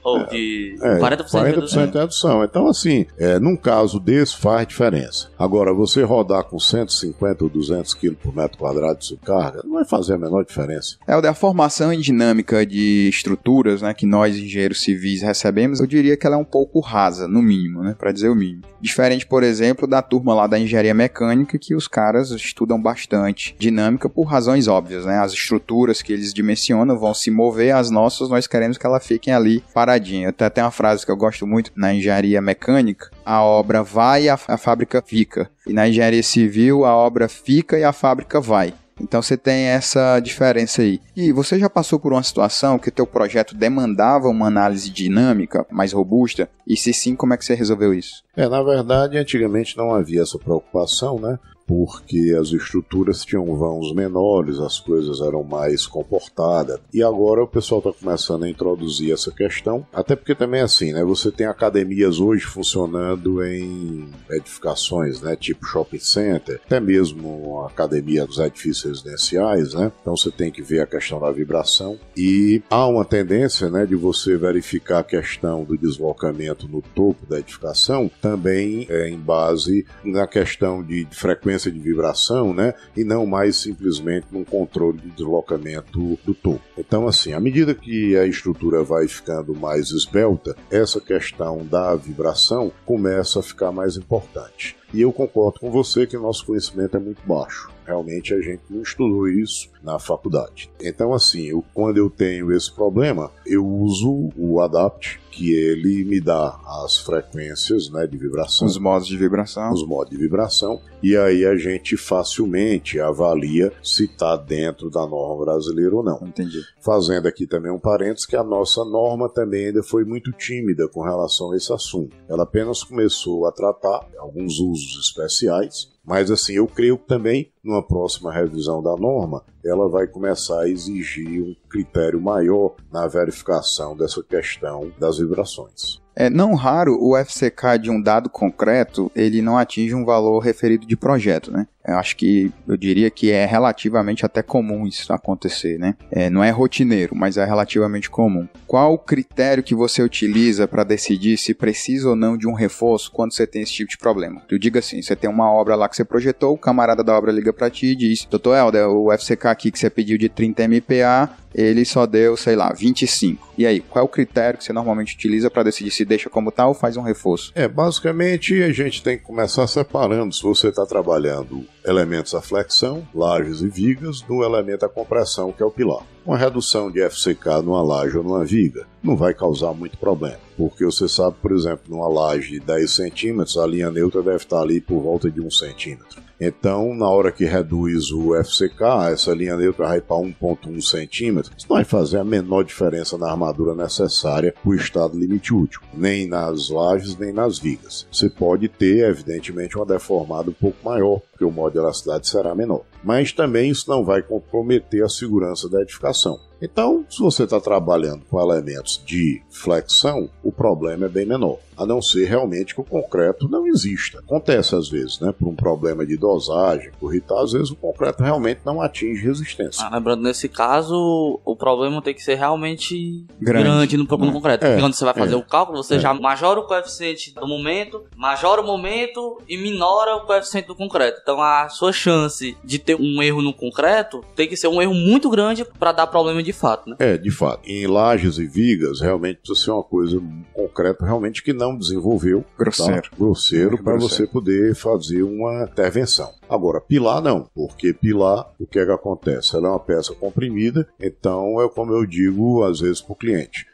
[SPEAKER 2] Ou de 40%
[SPEAKER 3] de redução. Então, assim, num caso desse faz diferença. Agora, você rodar com 150 ou 200 kg por metro quadrado de subcarga, não vai fazer a menor diferença.
[SPEAKER 1] O da formação em dinâmica de estruturas, né, que nós, engenheiros civis, recebemos, eu diria que ela é um pouco rasa, no mínimo, né, para dizer o mínimo. Diferente, por exemplo, da turma lá da engenharia mecânica, que os caras estudam bastante dinâmica por razões óbvias, né? As estruturas que eles dimensionam vão se mover, as nossas nós queremos que elas fiquem ali paradinhas. Até tem uma frase que eu gosto muito na engenharia mecânica: a obra vai e a fábrica fica. E na engenharia civil, a obra fica e a fábrica vai. Então você tem essa diferença aí. E você já passou por uma situação que o teu projeto demandava uma análise dinâmica mais robusta? E se sim, como é que você resolveu isso?
[SPEAKER 3] Na verdade, antigamente não havia essa preocupação, né? Porque as estruturas tinham vãos menores, as coisas eram mais comportadas. E agora o pessoal está começando a introduzir essa questão, até porque também é assim, né? Você tem academias hoje funcionando em edificações, né? Tipo shopping center, até mesmo a academia dos edifícios residenciais, né? Então você tem que ver a questão da vibração. E há uma tendência, né, de você verificar a questão do deslocamento no topo da edificação, também em base na questão de frequência de vibração, né? E não mais simplesmente num controle de deslocamento do topo. Então, assim, à medida que a estrutura vai ficando mais esbelta, essa questão da vibração começa a ficar mais importante. E eu concordo com você que o nosso conhecimento é muito baixo. Realmente a gente não estudou isso na faculdade. Então, assim, quando eu tenho esse problema, eu uso o Adapt, que ele me dá as frequências, né, de vibração.
[SPEAKER 1] Os modos de vibração.
[SPEAKER 3] Os modos de vibração. E aí a gente facilmente avalia se está dentro da norma brasileira ou não.
[SPEAKER 1] Entendi. Fazendo
[SPEAKER 3] aqui também um parênteses que a nossa norma também ainda foi muito tímida com relação a esse assunto. Ela apenas começou a tratar alguns usos especiais. Mas assim, eu creio que também, numa próxima revisão da norma, ela vai começar a exigir um critério maior na verificação dessa questão das vibrações.
[SPEAKER 1] Não raro, o FCK de um dado concreto, ele não atinge um valor referido de projeto, né? Eu diria que é relativamente até comum isso acontecer, né? Não é rotineiro, mas é relativamente comum. Qual o critério que você utiliza para decidir se precisa ou não de um reforço quando você tem esse tipo de problema? Eu digo assim, você tem uma obra lá que você projetou, o camarada da obra liga para ti e diz: Dr. Helder, o FCK aqui que você pediu de 30 MPa, ele só deu, 25. E aí, qual é o critério que você normalmente utiliza para decidir se deixa como tal ou faz um reforço?
[SPEAKER 3] Basicamente a gente tem que começar separando, se você está trabalhando elementos à flexão, lajes e vigas, do elemento à compressão, que é o pilar. Uma redução de FCK numa laje ou numa viga não vai causar muito problema, porque você sabe, por exemplo, numa laje de 10 centímetros, a linha neutra deve estar ali por volta de 1 centímetro. Então, na hora que reduz o FCK, essa linha neutra vai para 1,1 centímetro, isso não vai fazer a menor diferença na armadura necessária para o estado limite útil, nem nas lajes, nem nas vigas. Você pode ter, evidentemente, uma deformada um pouco maior, porque o modo de elasticidade será menor. Mas também isso não vai comprometer a segurança da edificação. Então, se você está trabalhando com elementos de flexão, o problema é bem menor. A não ser realmente que o concreto não exista. Acontece às vezes, né? Por um problema de dosagem, por irritar, às vezes o concreto realmente não atinge resistência.
[SPEAKER 2] Lembrando, nesse caso, o problema tem que ser realmente grande no concreto. Porque quando você vai fazer o cálculo, você já majora o coeficiente do momento, majora o momento e minora o coeficiente do concreto. Então a sua chance de ter um erro no concreto tem que ser um erro muito grande para dar problema de fato, né?
[SPEAKER 3] De fato. Em lajes e vigas, realmente precisa ser uma coisa, um concreto realmente que não desenvolveu. Grosseiro para você poder fazer uma intervenção. Agora, pilar não, porque pilar, o que é que acontece? Ela é uma peça comprimida, então é como eu digo às vezes para o cliente.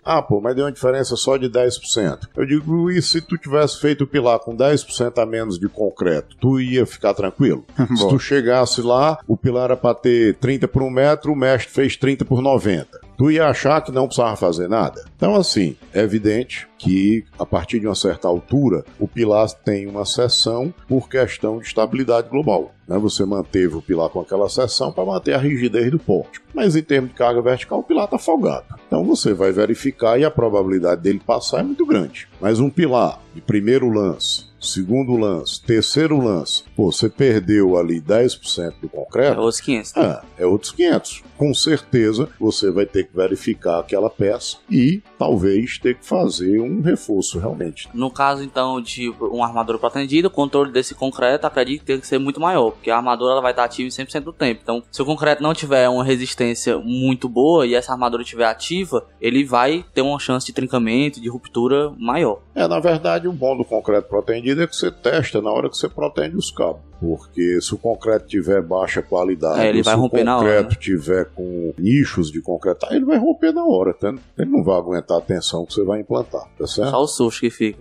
[SPEAKER 3] Mas deu uma diferença só de 10%. Eu digo, e se tu tivesse feito o pilar com 10% a menos de concreto, tu ia ficar tranquilo? Se tu chegasse lá, o pilar era para ter 30 por 1 metro, o mestre fez 30 por 90. Tu ia achar que não precisava fazer nada. Então, assim, é evidente que a partir de uma certa altura, o pilar tem uma seção por questão de estabilidade global. Você manteve o pilar com aquela seção para manter a rigidez do pórtico. Mas em termos de carga vertical, o pilar está folgado. Então você vai verificar e a probabilidade dele passar é muito grande. Mas um pilar de primeiro lance, segundo lance, terceiro lance, você perdeu ali 10% do concreto.
[SPEAKER 2] É outros 500.
[SPEAKER 3] É outros 500. Com certeza você vai ter que verificar aquela peça e talvez ter que fazer um reforço realmente.
[SPEAKER 2] No caso então de uma armadura pretendida, o controle desse concreto acredito que tem que ser muito maior, porque a armadura ela vai estar ativa em 100% do tempo. Então se o concreto não tiver uma resistência muito boa e essa armadura estiver ativa, ele vai ter uma chance de trincamento, de ruptura maior.
[SPEAKER 3] Na verdade, o bom do concreto protendido é que você testa na hora que você protende os cabos. Porque se o concreto tiver baixa qualidade,
[SPEAKER 2] ele vai romper na hora.
[SPEAKER 3] Se o concreto tiver com nichos de concreto, ele vai romper na hora, tá? Ele não vai aguentar a tensão que você vai implantar, tá certo?
[SPEAKER 2] Só o susto que fica.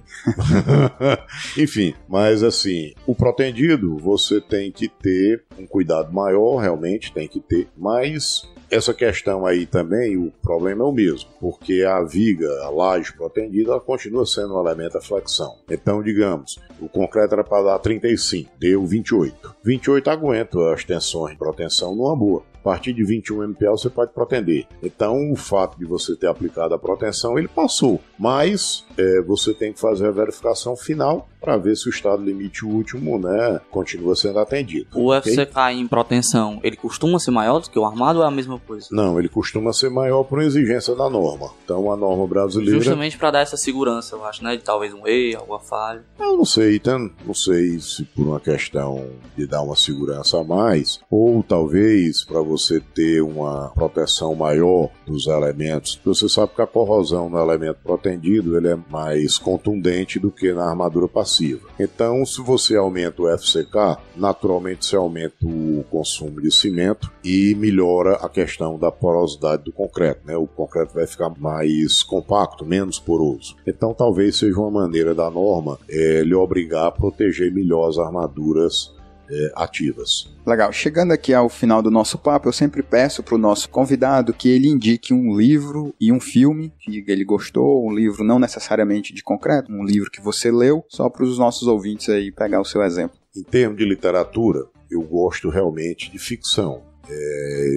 [SPEAKER 3] Enfim, mas assim, o protendido você tem que ter um cuidado maior, realmente tem que ter, mas essa questão aí também, o problema é o mesmo, porque a viga, a laje protendida, ela continua sendo um elemento à flexão. Então, digamos, o concreto era para dar 35, deu 28. 28 aguenta as tensões de proteção numa boa. A partir de 21 MPa você pode protender. Então, o fato de você ter aplicado a proteção, ele passou. Mas você tem que fazer a verificação final para ver se o estado limite último, continua sendo atendido.
[SPEAKER 2] O FCK em proteção, ele costuma ser maior do que o armado ou é a mesma coisa?
[SPEAKER 3] Não, ele costuma ser maior por exigência da norma. Então, a norma brasileira...
[SPEAKER 2] Justamente para dar essa segurança, eu acho, né? De talvez um erro, alguma falha.
[SPEAKER 3] Eu não sei, então, não sei se por uma questão de dar uma segurança a mais, ou talvez para você ter uma proteção maior dos elementos. Você sabe que a corrosão no elemento protendido ele é mais contundente do que na armadura passiva. Então, se você aumenta o FCK, naturalmente você aumenta o consumo de cimento e melhora a questão da porosidade do concreto, O concreto vai ficar mais compacto, menos poroso. Então, talvez seja uma maneira da norma lhe obrigar a proteger melhor as armaduras ativas.
[SPEAKER 1] Legal. Chegando aqui ao final do nosso papo, eu sempre peço para o nosso convidado que ele indique um livro e um filme que ele gostou, um livro não necessariamente de concreto, um livro que você leu, só para os nossos ouvintes aí pegar o seu exemplo.
[SPEAKER 3] Em termos de literatura, eu gosto realmente de ficção.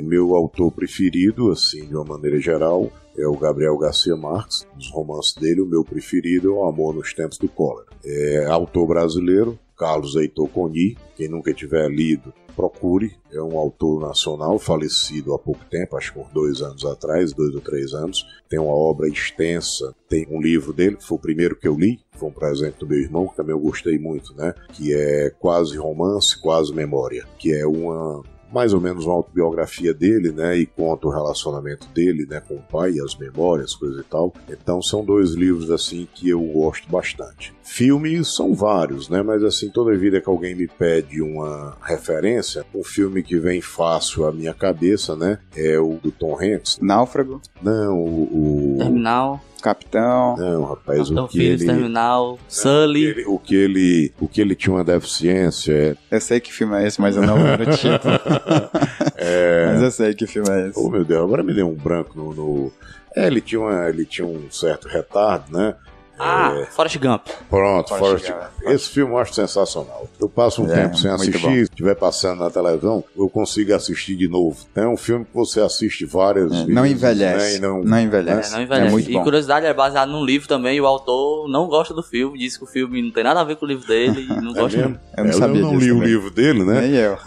[SPEAKER 3] Meu autor preferido, assim, de uma maneira geral, é o Gabriel Garcia Marques. Os romances dele, o meu preferido é O Amor nos Tempos do Cólera. É autor brasileiro, Carlos Heitor Coni. Quem nunca tiver lido, procure. É um autor nacional, falecido há pouco tempo, acho que uns 2 anos atrás, 2 ou 3 anos. Tem uma obra extensa, tem um livro dele, que foi o primeiro que eu li, foi um presente do meu irmão, que também eu gostei muito, né? Que é quase romance, quase memória, que é mais ou menos uma autobiografia dele, né, e conta o relacionamento dele, né, com o pai, as memórias, coisa e tal. Então são 2 livros, assim, que eu gosto bastante. Filmes são vários, né, mas assim, toda vida que alguém me pede uma referência, um filme que vem fácil à minha cabeça, né, é o do Tom Hanks.
[SPEAKER 1] Náufrago?
[SPEAKER 3] Não, o...
[SPEAKER 2] Terminal.
[SPEAKER 1] Capitão.
[SPEAKER 3] Não, rapaz,
[SPEAKER 2] Capitão
[SPEAKER 3] o que
[SPEAKER 2] Phillips,
[SPEAKER 3] ele...
[SPEAKER 2] Sully. Sully.
[SPEAKER 3] O que ele tinha uma deficiência.
[SPEAKER 1] Eu sei que filme é esse, mas eu não lembro o título. Mas eu sei que filme é esse.
[SPEAKER 3] Oh, meu Deus, agora me deu um branco no... ele tinha um certo retardo, né?
[SPEAKER 2] Forrest Gump.
[SPEAKER 3] Pronto,
[SPEAKER 1] Forrest
[SPEAKER 3] Forrest
[SPEAKER 1] Gump.
[SPEAKER 3] Gump. Esse filme eu acho sensacional. Eu passo um tempo sem
[SPEAKER 1] muito
[SPEAKER 3] assistir,
[SPEAKER 1] bom.
[SPEAKER 3] se estiver passando na televisão, eu consigo assistir de novo. É um filme que você assiste várias vezes.
[SPEAKER 1] Não envelhece.
[SPEAKER 3] Né?
[SPEAKER 1] Não envelhece.
[SPEAKER 2] Não envelhece.
[SPEAKER 1] É muito
[SPEAKER 2] E
[SPEAKER 1] bom.
[SPEAKER 2] curiosidade, é baseado num livro também, e o autor não gosta do filme, diz que o filme não tem nada a ver com o livro dele e não gosta
[SPEAKER 3] mesmo?
[SPEAKER 1] Eu não sabia
[SPEAKER 3] Eu não
[SPEAKER 1] disso
[SPEAKER 3] li o
[SPEAKER 1] também.
[SPEAKER 3] livro dele, né?
[SPEAKER 1] Nem eu.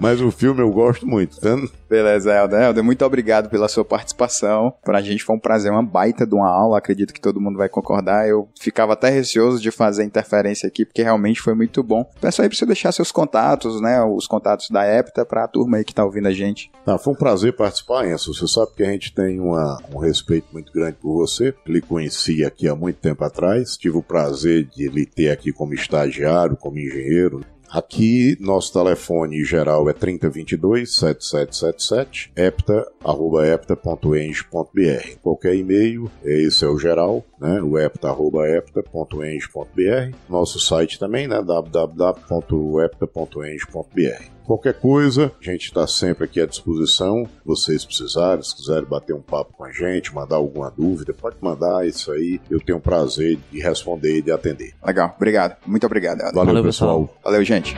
[SPEAKER 3] Mas o filme eu gosto muito. Tá?
[SPEAKER 1] Beleza, Helder. Helder, muito obrigado pela sua participação. Pra gente foi um prazer, uma baita de uma aula. Acredito que todo mundo vai concordar. Eu ficava até receoso de fazer interferência aqui, porque realmente foi muito bom. Peço aí pra você deixar seus contatos, né? Os contatos da Hepta pra turma aí que tá ouvindo a gente.
[SPEAKER 3] Foi um prazer participar, Enzo. Você sabe que a gente tem um respeito muito grande por você. Lhe conheci aqui há muito tempo atrás. Tive o prazer de lhe ter aqui como estagiário, como engenheiro. Aqui, nosso telefone geral é 3022-7777, hepta@hepta.eng.br. Qualquer e-mail, esse é o geral, né? O hepta@hepta.eng.br. Nosso site também, né? www.hepta.eng.br. Qualquer coisa, a gente está sempre aqui à disposição. Vocês precisarem, se quiserem bater um papo com a gente, mandar alguma dúvida, pode mandar isso aí. Eu tenho o prazer de responder e de atender.
[SPEAKER 1] Legal, obrigado. Muito obrigado, Helder.
[SPEAKER 3] Valeu,
[SPEAKER 2] Valeu,
[SPEAKER 3] pessoal.
[SPEAKER 1] Valeu, gente.